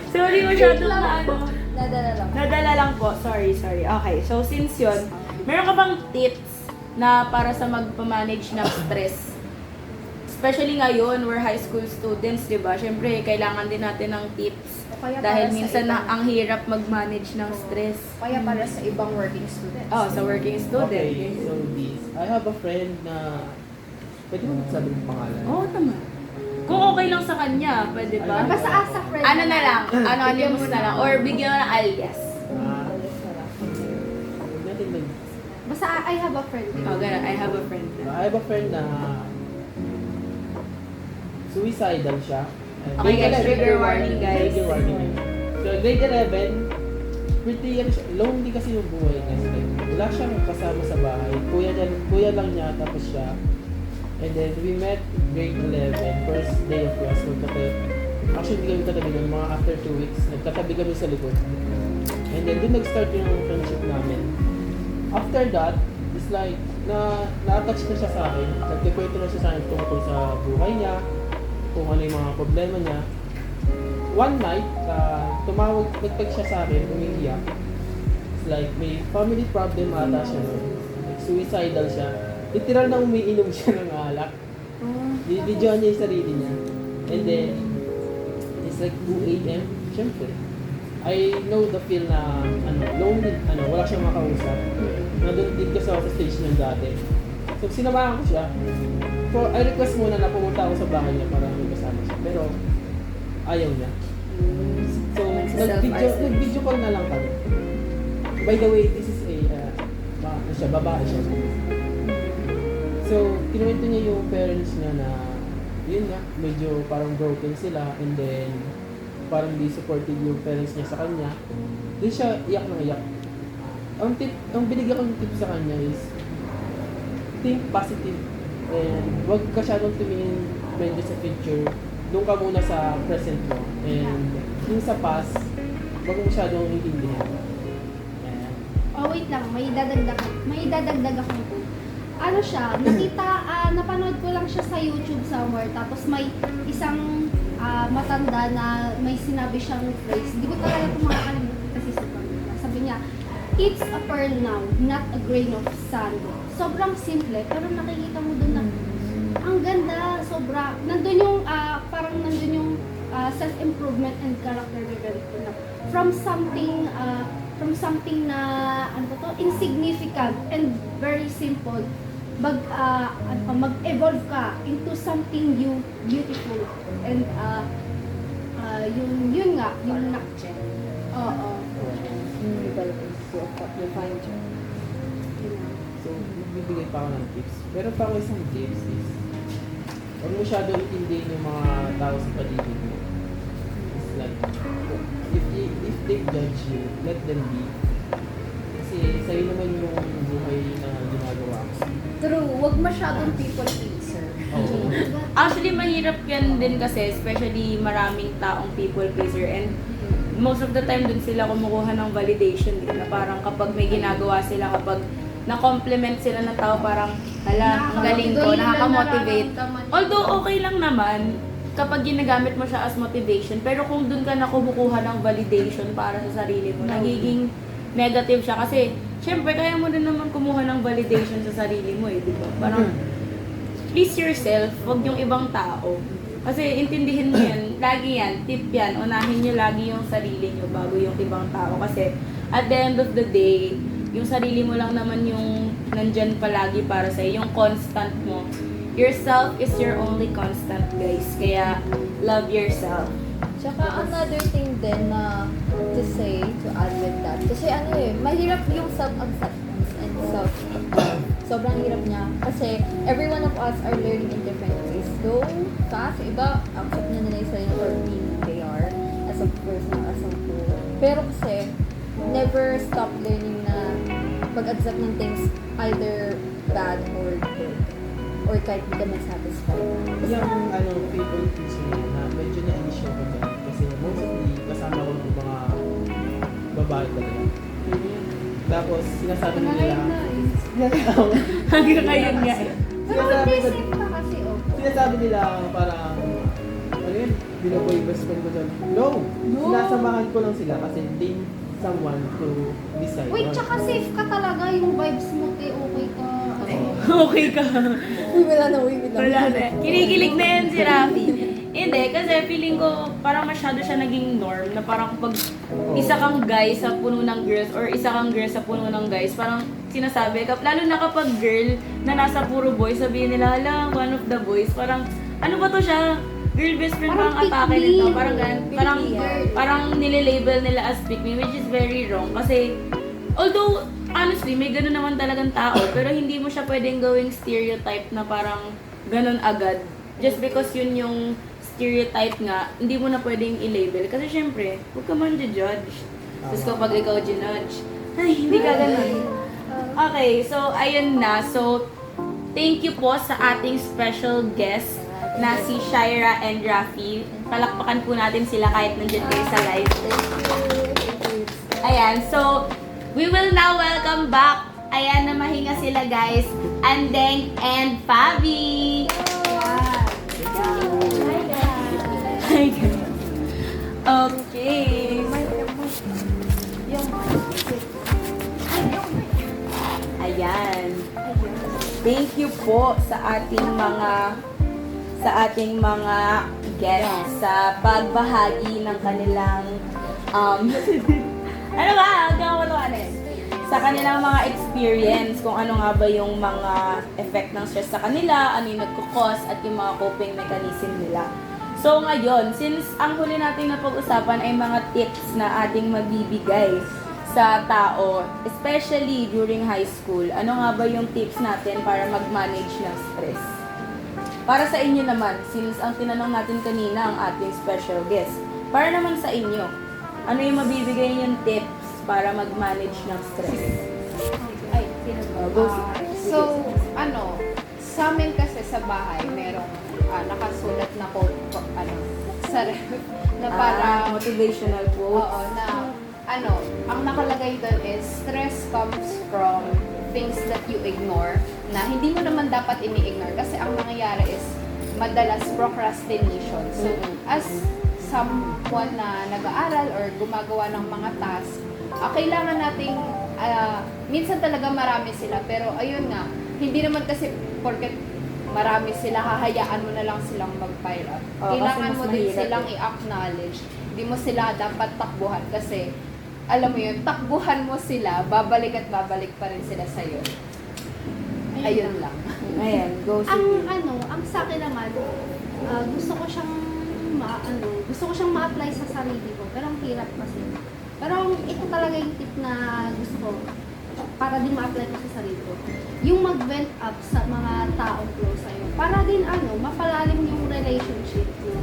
Sorry, masyado na ano. nadala lang. Nadala lang po. Sorry. Okay, so since yun, meron ka bang tips na para sa magpamanage ng stress? especially ngayon, we're high school students, di ba? Siyempre, kailangan din natin ng tips. O kaya Dahil para sa minsan ibang- ang hirap mag-manage ng stress. Kaya para sa ibang working students. Oh, sa working student. Okay, so this. I have a friend na... Pwede mo magsabi ng pangalan? Oo, tama. Kung okay lang sa kanya, pwede ba? Ay, Basta as a friend. Ano na lang, anonymous na lang, or bigyan mo ng alias. Huwag natin mag... Basta I have a friend. Oh, ganun, I have a friend. I have a friend na suicidal siya. Okay, guys, trigger warning, guys. Trigger warning. So, grade 11, pretty lonely kasi yung buhay niya. Like, wala siyang kasama sa bahay. Kuya lang niya, tapos siya. And then, we met grade 11, first day of class. Actually, hindi kami katabi nun, mga after 2 weeks, nagkatabi kami sa likod. And then, doon nag-start yung friendship namin. After that, it's like, na-attach na siya sa akin. Nagkikwento na siya sa akin tungkol sa buhay niya, kung ano yung mga problema niya. One night, nag-text siya sa akin, umiiyak. It's like, may family problem ata siya nun. Like, suicidal siya. Literal na umiinom siya ng alak. Video niya yung sarili niya. And then, it's like 2 a.m. Siyempre, I know the feel na, lonely, wala siyang makausap. Nandun din kasi ako sa stage niya dati. So, sinamahan ko siya. So, I request muna na pumunta ako sa bahay niya para may kasama siya. Pero, ayaw niya. So, nag-video call na lang kami. By the way, this is babae siya. So, kinuwento niya yung parents niya na, yun nga, medyo parang broken sila, and then, parang di supportive yung parents niya sa kanya. Doon siya iyak na iyak. Ang binigyan kong tip sa kanya is, think positive, and huwag ka masyadong tumingin medyo sa future. Doon ka muna sa present mo, and yung sa past, huwag mo masyadong intindihan. Ayan. Oh, wait lang. May dadagdag akong po. Ano siya, napanood ko lang siya sa YouTube somewhere, tapos may isang matanda na may sinabi siyang phrase. Hindi ko talaga ito makakalimutan kasi sabi niya, it's a pearl now, not a grain of sand. Sobrang simple, pero nakikita mo dun na ang ganda, sobra. Nandun yung, parang nandun yung self-improvement and character development na from something na, insignificant and very simple, mag-evolve ka into something beautiful. And, yun nga, yung oo. So, magbibigay pa ako ng tips. Pero pa ako isang tips is, huwag mo masyado intindihin yung mga tao sa paligid mo. It's like, if they judge you, let them be. Kasi sa'yo naman yung buhay na ginagawa ko. True, wag masyadong people pleaser. Oo. Actually, mahirap yan din kasi, especially maraming taong people pleaser, and most of the time dun sila kumukuha ng validation din, na parang kapag may ginagawa sila, kapag na-compliment sila ng tao, parang, hala, ang galing ko, nakaka-motivate. Although, okay lang naman kapag ginagamit mo siya as motivation, pero kung dun ka na kumukuha ng validation para sa sarili mo, nagiging negative siya. Kasi, syempre, kaya mo din naman kumuha ng validation sa sarili mo di ba? Parang, please yourself, wag yung ibang tao. Kasi, intindihin mo yan, lagi yan, tip yan, unahin nyo lagi yung sarili nyo bago yung ibang tao. Kasi, at the end of the day, yung sarili mo lang naman yung nandyan palagi para sa'yo, yung constant mo. Yourself is your only constant, guys. Kaya, love yourself. Tsaka another thing din na to say, to add with that. Kasi mahirap yung self-acceptance and self-love. Sobrang hirap niya. Kasi every one of us are learning in different ways. Though, sa iba, accept na nila yung sarili for being they are as a person, as a whole. Pero kasi, never stop learning na pag-accept ng things either bad or good. Or kahit hindi ka satisfied. Yung people pleasing na medyo na-issue ko dyan. Kasi mostly kasama ko ng mga babae talaga. Tapos sinasabi nila Hanggang ngayon nga. Pero mag-isip ka kasi, sinasabi nila parang binaboy best friend ko dyan. No! Sinasamahan ko lang sila kasi they need someone to decide. Wait, tsaka safe ka talaga yung vibes mo, okay ka. na eh. Okay ka. Uy, wala na. Wala na. Kinikilig na yan si Rafi. Hindi, kasi feeling ko parang masyado siya naging norm na parang pag isa kang guy sa puno ng girls or isa kang girl sa puno ng guys, parang sinasabi, lalo na kapag girl na nasa puro boys, sabihin nila, hala, one of the boys, parang, ano ba to siya? Girl best friend, parang atake nito, parang ganun, parang nililabel nila as pick me, which is very wrong, kasi, although, honestly, may ganun naman talagang tao, pero hindi mo siya pwedeng gawing stereotype na parang ganun agad. Just because yun yung stereotype nga, hindi mo na pwedeng i-label. Kasi syempre, huwag ka man judge. Tapos kapag ikaw ginudge, ay, hindi ka ganun. Okay, so ayun na. So, thank you po sa ating special guest na si Shaira and Rafi. Palakpakan po natin sila kahit nandiyan kayo sa live. Ayan, so, we will now welcome back. Ayan na mahinga sila guys. Andeng and Fabi. Hi guys. Okay. Ayan. Thank you po sa ating mga guests sa pagbahagi ng kanilang ano ba? Hanggang wala sa kanilang mga experience, kung ano nga ba yung mga effect ng stress sa kanila, ano yung nagkukos, at yung mga coping mechanism nila. So ngayon, since ang huli nating napag-usapan ay mga tips na ating mabibigay sa tao, especially during high school, ano nga ba yung tips natin para mag-manage ng stress? Para sa inyo naman, since ang tinanong natin kanina ang ating special guest, para naman sa inyo, ano yung mabibigay yung tips para mag-manage ng stress? Ay, Go. so, sa amin kasi sa bahay, merong nakasulat na quote, sa ref, na para, motivational quote. oo, na, ang nakalagay doon is, stress comes from things that you ignore, na hindi mo naman dapat ini-ignore, kasi ang nangyayari is, madalas procrastination. So, as someone na nag-aaral or gumagawa ng mga tasks, kailangan nating, minsan talaga marami sila, pero ayun nga, hindi naman kasi porket marami sila, hahayaan mo na lang silang mag-pile up. Kailangan mo din silang i-acknowledge. Hindi mo sila dapat takbuhan kasi, alam mo yun, takbuhan mo sila, babalik at babalik pa rin sila sa'yo. Ayun lang. Ayan, go. Ang sa akin naman, gusto ko siyang ma-apply sa sarili ko, pero ang hirap kasi. Pero ito talaga yung tip na gusto ko para din ma-apply ko sa sarili ko. Yung mag-vent up sa mga taong close sa'yo. Para din mapalalim yung relationship mo.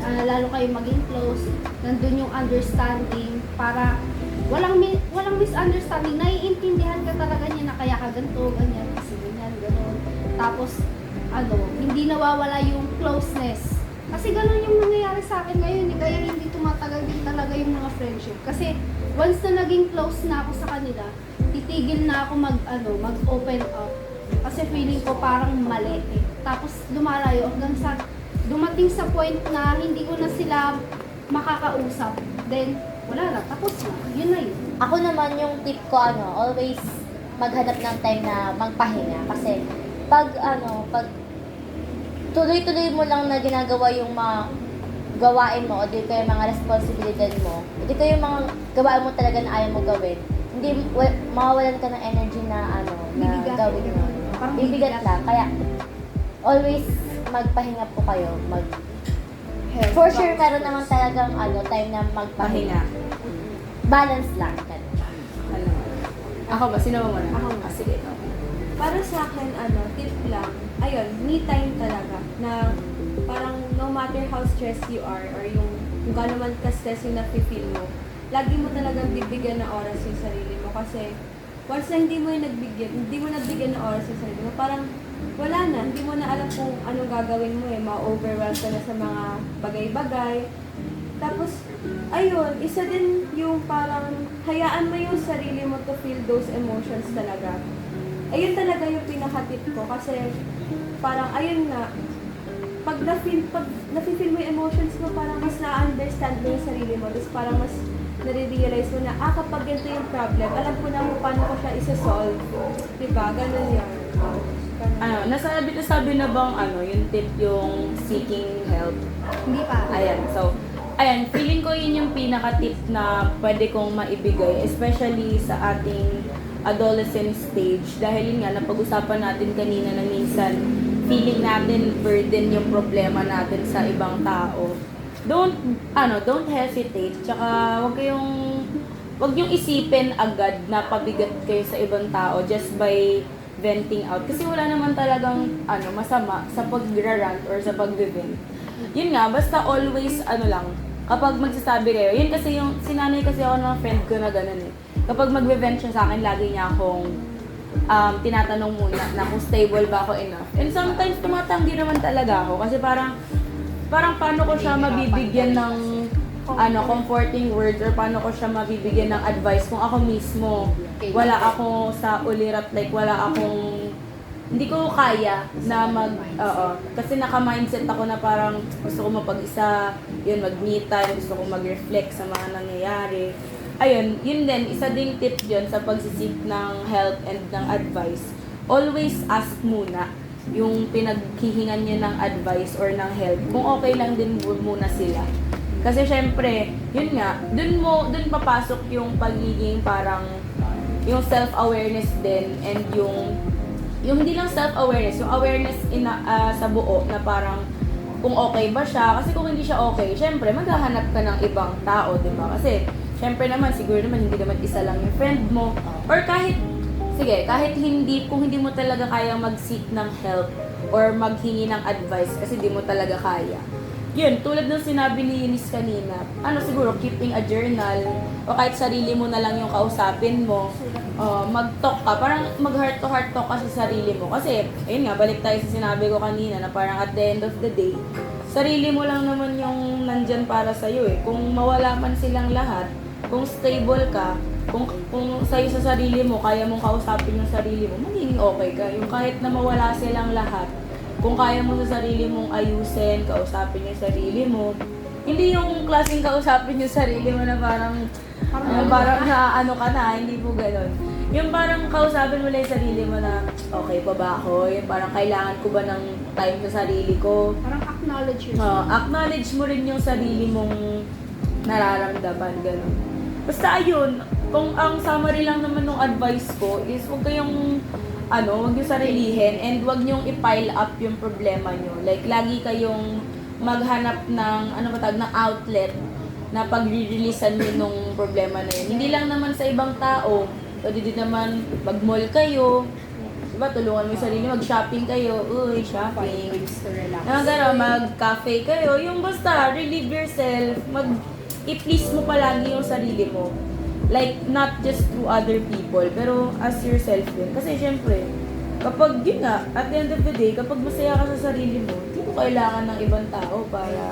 Lalo kayo maging close, nandun yung understanding para walang misunderstanding, naiintindihan ka talaga niya na kaya ka ganito, ganyan, kasi ganyan, gano'n. Tapos, hindi nawawala yung closeness. Kasi gano'n yung nangyayari sa akin ngayon, kaya hindi tumatagal din talaga yung mga friendship. Kasi once na naging close na ako sa kanila, titigil na ako mag-open up. Kasi feeling ko parang mali eh. Tapos lumalayo hanggang sa dumating sa point na hindi ko na sila makakausap. Then, wala na, tapos na. Yun na yun. Ako naman yung tip ko always maghanap ng time na magpahinga kasi pag tuloy-tuloy mo lang na ginagawa yung mga gawain mo o di kaya mga responsibilidad mo, di kaya yung mga gawain mo talaga na ayaw mo gawin, hindi mawawalan ka ng energy na na gawin mo. Bibigat lang. Kaya always magpahinga po kayo. For sure meron naman talagang time na magpahinga. Balance lang. Ako ba? Sino mo muna? Ako. Sige. Para sa akin, tip lang, ayun, me time talaga, na parang no matter how stressed you are, or kung gano'n man ka-stress yung nafe-feel mo, lagi mo talagang bibigyan ng oras yung sarili mo, kasi once na hindi mo nabigyan ng oras yung sarili mo, parang wala na, hindi mo na alam kung anong gagawin mo ma-overwhelm ka na sa mga bagay-bagay. Tapos, ayun, isa din yung parang hayaan mo yung sarili mo to feel those emotions talaga. Ayun talaga yung pinaka-tip ko kasi parang ayun nga, pag na-feel mo yung emotions mo, parang mas na-understand mo yung sarili mo, tapos parang mas nare-realize mo na, kapag ganito yung problem, alam ko na kung paano ko siya isa-solve. Diba? Ganun yan. Nasabi na bang yung tip yung seeking help? Hindi pa. Ayan, feeling ko yun yung pinaka-tip na pwede kong maibigay, especially sa ating adolescent stage. Dahil yun nga, napag-usapan natin kanina na minsan, feeling natin burden yung problema natin sa ibang tao. Don't hesitate. Tsaka wag yung isipin agad na pabigat kayo sa ibang tao just by venting out. Kasi wala naman talagang masama sa pag-rant or sa pag-vent. Yun nga, basta always kapag magsasabi kayo, yun kasi yung sinanay kasi ako ng friend ko na gano'n eh. Kapag mag-vent siya sa akin, lagi niya akong tinatanong muna na kung stable ba ako enough. And sometimes tumatanggi naman talaga ako kasi parang paano ko siya mabibigyan ng comforting words or paano ko siya mabibigyan ng advice kung ako mismo wala ako sa ulirat, like hindi ko kaya na kasi naka-mindset ako na parang gusto ko mapag-isa, mag-me time, gusto ko mag-reflect sa mga nangyayari. Ayun, yun din, isa ding tip yun sa pagsisik ng help and ng advice. Always ask muna yung pinaghihingan niyo ng advice or ng help, kung okay lang din muna sila. Kasi syempre, yun nga, dun papasok yung pagiging parang, yung self-awareness din, and yung hindi lang self-awareness, yung awareness sa buo na parang kung okay ba siya. Kasi kung hindi siya okay, syempre, maghahanap ka ng ibang tao, di ba? Kasi, syempre naman, siguro naman, hindi naman isa lang yung friend mo. Or kahit kung hindi mo talaga kaya mag-seek ng help or maghingi ng advice kasi hindi mo talaga kaya. Yun, tulad ng sinabi ni Eunice kanina, siguro keeping a journal o kahit sarili mo na lang yung kausapin mo, mag-talk ka, parang mag-heart to heart talk ka sa sarili mo. Kasi, ayun nga, balik tayo sa sinabi ko kanina na parang at the end of the day, sarili mo lang naman yung nandyan para sa'yo eh. Kung mawala man silang lahat, kung stable ka, kung sa'yo sa sarili mo, kaya mong kausapin yung sarili mo, magiging okay ka. Yung kahit na mawala silang lahat, kung kaya mo sa sarili mong ayusin, kausapin yung sarili mo, hindi yung klaseng kausapin yung sarili mo na parang ka na, hindi po ganun. Yung parang kausapin mo lang yung sarili mo na, okay pa ba ako? Yung parang kailangan ko ba ng time sa sarili ko? Parang acknowledge yourself. Acknowledge mo rin yung sarili mong nararamdaman, ganun. Basta ayun, kung ang summary lang naman ng advice ko is huwag yung sarilihin and huwag niyong i-pile up yung problema niyo. Like, lagi kayong maghanap ng, ng outlet na pag-releasean niyo nung problema na yun. Hindi lang naman sa ibang tao, pwede din naman mag-mall kayo, diba, tulungan mo yung sarili, mag-shopping kayo, shopping. Mag-cafe kayo, yung basta, relieve yourself, i-please mo palagi yung sarili mo. Like, not just through other people, pero as yourself din. Kasi syempre, kapag yun nga, at the end of the day, kapag masaya ka sa sarili mo, hindi mo kailangan ng ibang tao para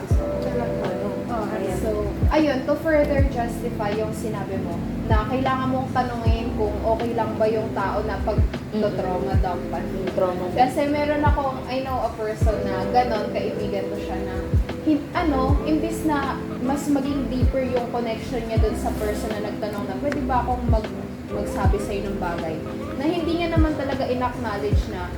So, ayun, to further justify yung sinabi mo, na kailangan mong tanungin kung okay lang ba yung tao na pag-trauma dumpan. Kasi meron I know a person na ganon, kaibigan ko siya na, imbis na mas maging deeper yung connection niya dun sa person na nagtanong na, pwede ba akong magsabi sa'yo ng bagay? Na hindi niya naman talaga in-acknowledge na,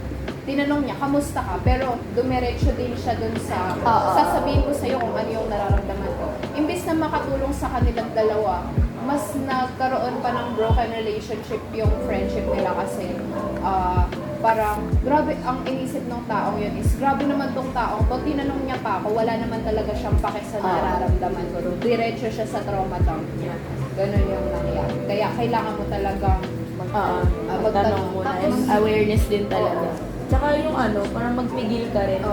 tinanong niya, kamusta ka? Pero dumiretso din siya dun sa, sasabihin ko sa'yo kung ano yung nararamdaman ko. Imbis na makatulong sa kanilang dalawa, mas nagkaroon pa ng broken relationship yung friendship nila kasi parang grabe ang inisip ng taong yun is grabe naman tong taong to, tinanong niya pa ako, wala naman talaga siyang pake sa nararamdaman ko. Diretso siya sa trauma dump niya. Ganun yung nangyari. Kaya kailangan mo talagang magtanong muna. Awareness din talaga. Tsaka yung parang magpigil ka rin.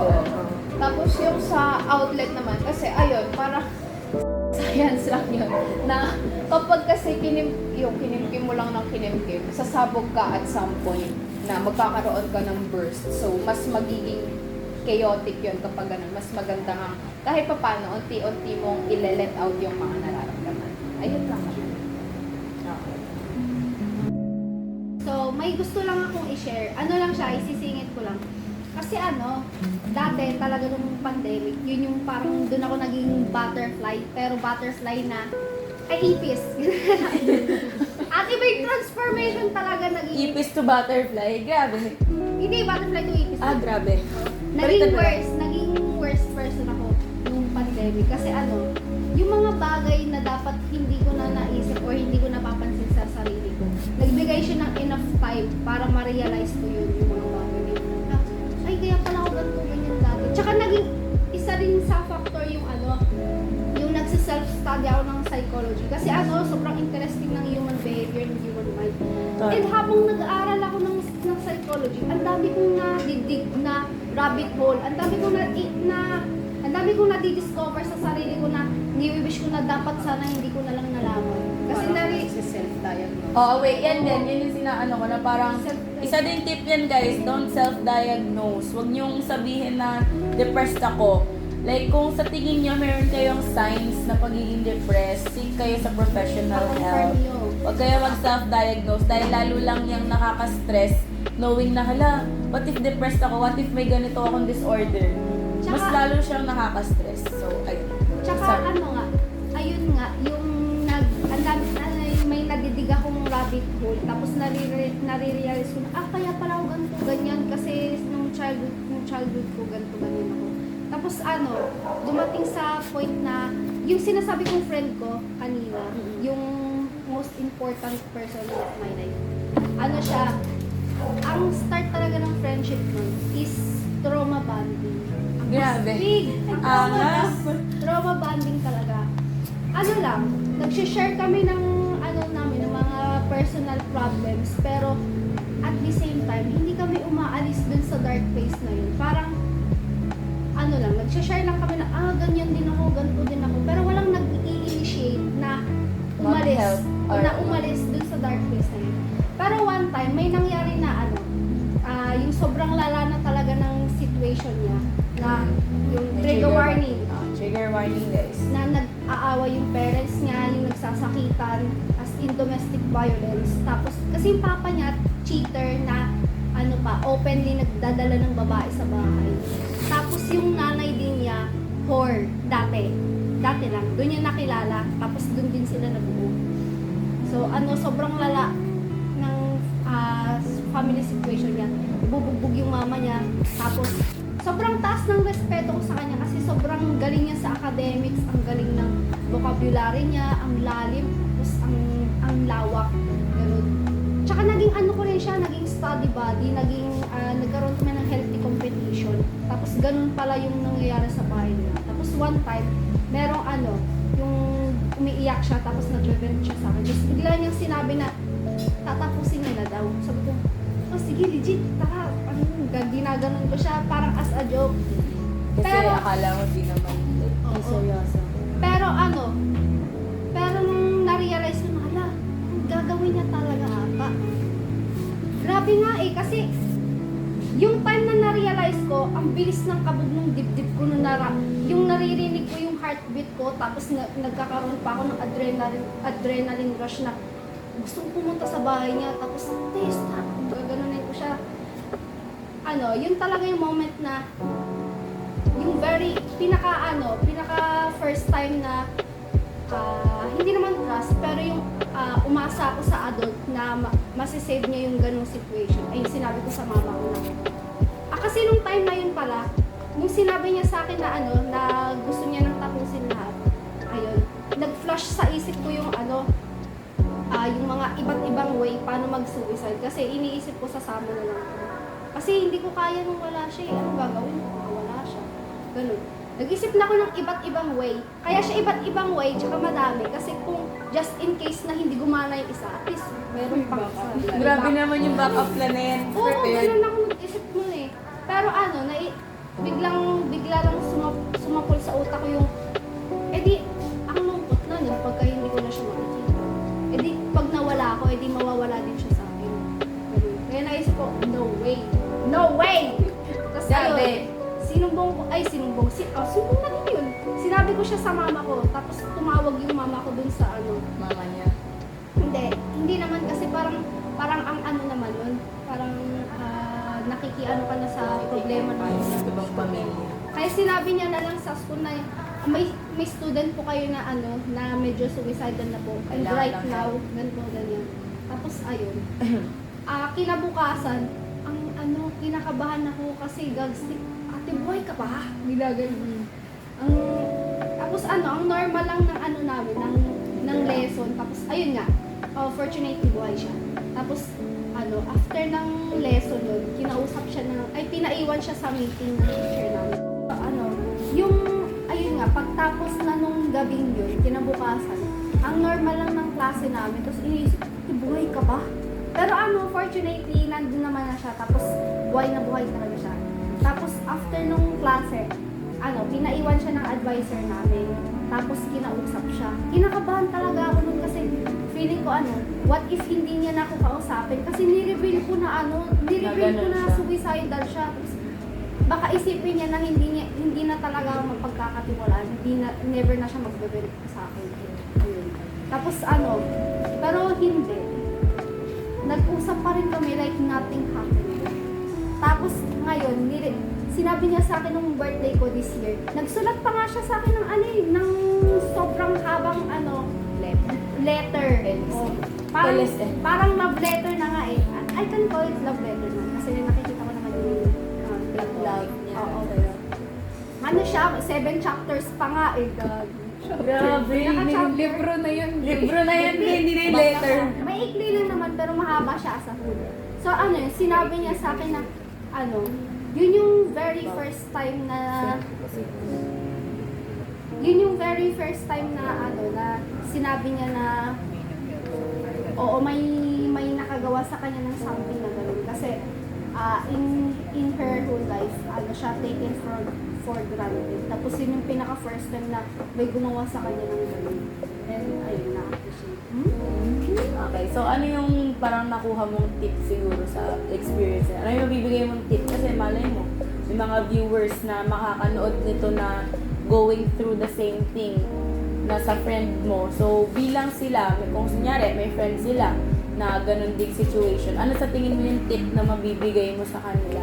Tapos yung sa outlet naman, kasi ayun, parang science lang yun, na kapag kasi kinimkim mo lang ng kinimkim, sasabog ka at some point na magkakaroon ka ng burst. So, mas magiging chaotic yun kapag ganun. Mas maganda nga, kahit pa paano, unti-unti mong ile-let out yung mga nararamdaman. Ayun lang. So, may gusto lang akong i-share. Lang siya, isisingit ko lang. Kasi dati talaga nung pandemic, yun yung parang doon ako naging butterfly, pero butterfly na, ipis. At iba yung transformation talaga naging... Ipis to butterfly, grabe. Hindi, butterfly to episode. Ah, grabe. Naging worst person ako nung pandemic. Kasi yung mga bagay na dapat hindi ko na naisip or hindi ko napapansin sa sarili ko. Nagbigay siya ng enough time para ma-realize ko yun, yung mga bagay yun. Ay, kaya pala ako ganito, ganyan dati. Tsaka naging isa rin sa factor yung yung nagsa-self-study ako ng psychology. Kasi sobrang interesting ng human behavior and human mind. And habang nag-aaral ako ng psychology, ang dami kong nadidig na rabbit hole. Ang dami kong nadidiscover sa sarili ko na ni-wish ko na dapat sana hindi ko na lang nalaman. Kasi self-diagnose. Oh, wait, yan din. Yan yung sinaano ko na parang, isa din tip yan guys, don't self-diagnose. Huwag niyong sabihin na depressed ako. Like, kung sa tingin niyo meron kayong signs na pagiging depressed, seek kayo sa professional help. Huwag kayo mag-self-diagnose dahil lalo lang yung nakaka-stress knowing na, hala, what if depressed ako? What if may ganito akong disorder? Mas Tsaka- lalo siyang nakaka-stress. So, ayun. Tsaka Sorry. ayun nga, yung may nadidig akong rabbit hole, tapos nare-realize ko na, kaya pala ako ganito, ganyan, kasi nung childhood ko, ganito, ganyan ako. Tapos dumating sa point na, yung sinasabi kong friend ko kanina, yung most important person of my life, siya, ang start talaga ng friendship nun is trauma bonding. Grabe. Big. Angas. Trauma bonding talaga. Nag-share kami ng namin, ng mga personal problems, pero at the same time, hindi kami umaalis dun sa dark place na yun. Parang, nag-share lang kami na, ganyan din ako, ganito din ako, pero walang nag-i-initiate na umalis, Mag-help or na umalis dun sa dark place na yun. Pero one time, may nangyari na yung sobrang lala na talaga ng situation niya, na yung trigger warning, Trigger warning guys. na nag-aawa yung parents niya, yung nagsasakitan, as in domestic violence. Tapos, kasi yung papa niya, cheater na, openly nagdadala ng babae sa bahay. Tapos yung nanay din niya, whore, dati lang, doon niya nakilala, tapos doon din sila nabuo. So, sobrang lala ng family situation niya. Bubugbog yung mama niya, tapos sobrang taas ng respeto ko sa kanya kasi sobrang galing niya sa academics, ang galing ng vocabulary niya, ang lalim, tapos ang lawak, gano'n. Tsaka naging ko rin siya, naging study buddy, nagkaroon kami ng healthy competition. Tapos ganun pala yung nangyayari sa bahay niya. Tapos one time, merong yung umiiyak siya, tapos nag-revent siya sa akin. Tapos bigla niyang sinabi na, tatapusin nila daw. Sabi ko, sige, legit, tara. Ginaganon ko siya, parang as a joke. Kasi Pero- akala mo di naman seryoso. Pero pero nung na-realize ko na, gagawin niya talaga ata. Grabe nga kasi yung time na na-realize ko, ang bilis ng kabog ng dibdib ko yung naririnig ko yung heartbeat ko, tapos nagkakaroon pa ako ng adrenaline rush na gusto kong pumunta sa bahay niya, tapos stop, gaganunin ko siya. Yun talaga yung moment na yung very pinaka first time na hindi naman trust, pero yung umasa ako sa adult na masisave niya yung ganong situation. Ay, sinabi ko sa mama ko na. Kasi nung time na yun pala, nung sinabi niya sa akin na na gusto niya nang tapusin lahat, ayun, nag-flash sa isip ko yung yung mga iba't ibang way paano mag-suicide. Kasi iniisip ko sasama na lang ako. Kasi hindi ko kaya nung wala siya. Anong gagawin ko? Wala siya. Ganun. Nag-isip na ako ng iba't ibang way. Kaya siya iba't ibang way, tsaka madami. Kasi kung just in case na hindi gumana yung isa, at least meron pang isa. Grabe naman yung backup plan na yan. Oo, ganun ako nag-isip nun eh. Pero bigla lang sumapol sa utak ko yung, ang lungkot na nun pagka hindi ko na siya makikita. Pag nawala ako, mawawala din siya sa akin. Ganun. Kaya naisip ko, no way! No way! Tapos Sabi, sinumbong na din yun. Sinabi ko siya sa mama ko, tapos tumawag yung mama ko dun sa mama niya. Hindi naman kasi parang ang naman yun, parang nakikiano ka na sa problema na yun. Ibang pamilya. Kaya sinabi niya na lang sa school na may student po kayo na na medyo suicidal na po. And Kailangan right lang now, ganito, ganyan. Tapos ayun. Kinabukasan, kinakabahan ako kasi gagstik. Ate, buhay ka ba? Bila ganun. Tapos ang normal lang ng namin, ng lesson. Tapos, ayun nga, fortunately buhay siya. Tapos, after ng lesson yun, kinausap siya pinaiwan siya sa meeting ng teacher namin. Ayun nga, pagtapos na nung gabing yun, kinabukasan, ang normal lang ng klase namin, tapos iniisip, buhay ka ba? Pero fortunately, nandun naman na siya, tapos buhay na buhay talaga siya. Tapos after nung klase, pinaiwan siya ng advisor namin, tapos kinausap siya. Kinakabahan talaga ako nun kasi feeling ko what if hindi niya na ako kausapin? Kasi ni-reveal ko na suicidal siya. Tapos, baka isipin niya na hindi na talaga mapagkakatiwalaan, never na siya magbe-believe sa akin. Ayun. Tapos pero hindi. Nag-usap pa rin kami like nothing happened. Tapos ngayon, sinabi niya sa akin nung birthday ko this year, nagsulat pa nga siya sa akin ng sobrang habang letter. Oh, parang love letter na nga eh. I can call it love letter na kasi nakikita ko naman yung love niya. Oo. Siya, 7 chapters pa nga eh. Grabe, Libro na yun. libro na yan, hindi na yung letter. May ikli lang naman pero mahaba siya sa huli. So sinabi niya sa akin na yun yung very first time na na sinabi niya na oo, may nakagawa sa kanya ng something na gano'n. Kasi in her whole life, siya taken for granted. Tapos yun yung pinaka first time na may gumawa sa kanya ng gano'n. And ayun, na-appreciate. Okay, so ano yung parang nakuha mong tip siguro sa experience niya? Ano yung mabibigay mong tip? Kasi malay mo, may mga viewers na makakanood nito na going through the same thing na sa friend mo. So, bilang sila, kung kunyari, may friend sila na ganun ding situation, ano sa tingin mo yung tip na mabibigay mo sa kanila?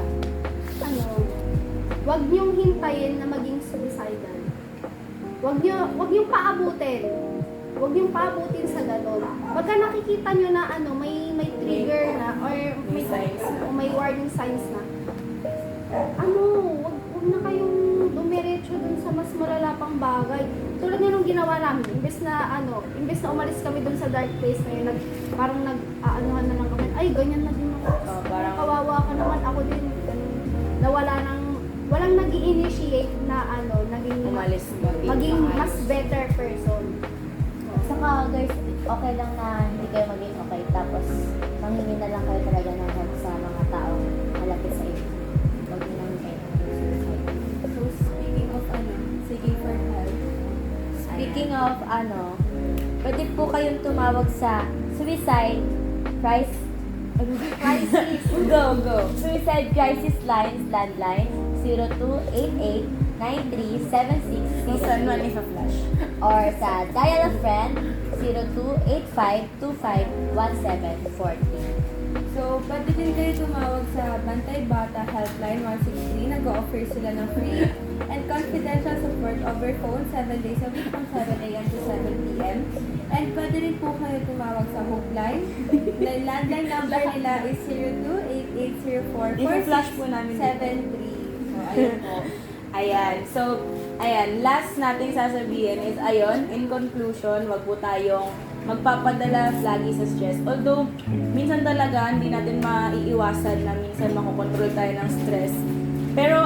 Wag niyong hintayin na maging suicidal. Wag niyong paabutin. Huwag yung paabutin sa gano'n. Pagka nakikita nyo na may trigger na or may signs o may warning signs na, wag na kayong dumiretso dun sa mas malala pang bagay. Tulad nga nung ginawa namin, imbes na umalis kami dun sa dark place na yun, parang nag-aanuhan na lang kami, ay ganyan na din ako. Parang Kawawa ka naman, ako din. Ganun. Na walang nag-i-initiate na maging mas better person. Saka guys, okay lang na hindi kayo maging okay. Tapos, manghingi na lang kayo talaga ng help sa mga taong malapit sa inyo. Huwag nyo nang kayo. So, speaking of seeking for help. Speaking of pwede po kayong tumawag sa Suicide Crisis. go! Suicide Crisis Lines Landline 0288-9376. Kung saan man isa flash. Or sa Dial a Friend 0285251740. So, pwede din kayo tumawag sa Bantay Bata Helpline 163. Nag-offer sila ng free and confidential support over phone 7 days a week from 7 a.m. to 7 p.m. And pwede rin po kayo tumawag sa Hope Line. The landline number nila is 0288044673. I-flash po namin dito. So, ayun po. So, last nating sasabihin is, in conclusion, wag po tayong magpapadala lagi sa stress. Although, minsan talaga, hindi natin maiiwasan na minsan makokontrol tayo ng stress. Pero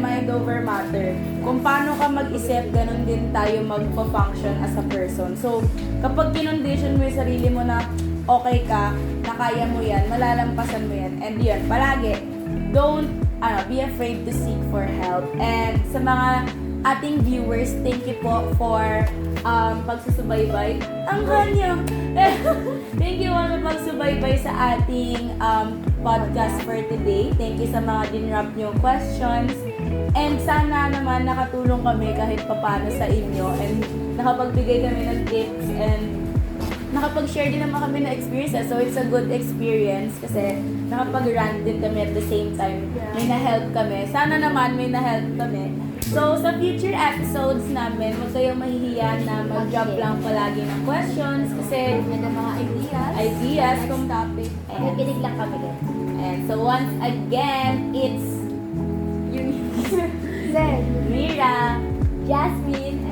mind over matter. Kung paano ka mag-isip, ganun din tayo magpa-function as a person. So, kapag kinondition mo yung sarili mo na okay ka, na kaya mo yan, malalampasan mo yan. And yun, palagi, don't be afraid to seek for help. And sa mga ating viewers, thank you po for pagsusubaybay. Ang hanyo! Thank you po sa pagsubaybay sa ating podcast for today. Thank you sa mga dinrap niyong questions. And sana naman nakatulong kami kahit papano sa inyo. And nakapagbigay kami ng tips and nakapag-share din naman kami ng experiences. So, it's a good experience kasi nakapag-rant din kami at the same time. May na-help kami. Sana naman may na-help kami. So, sa future episodes namin, huwag kayong mahihiya na mag-drop lang palagi ng questions kasi May mga ideas kung topic. Nakikinig lang kami din. And so once again, it's Zen. Mira, Jasmine,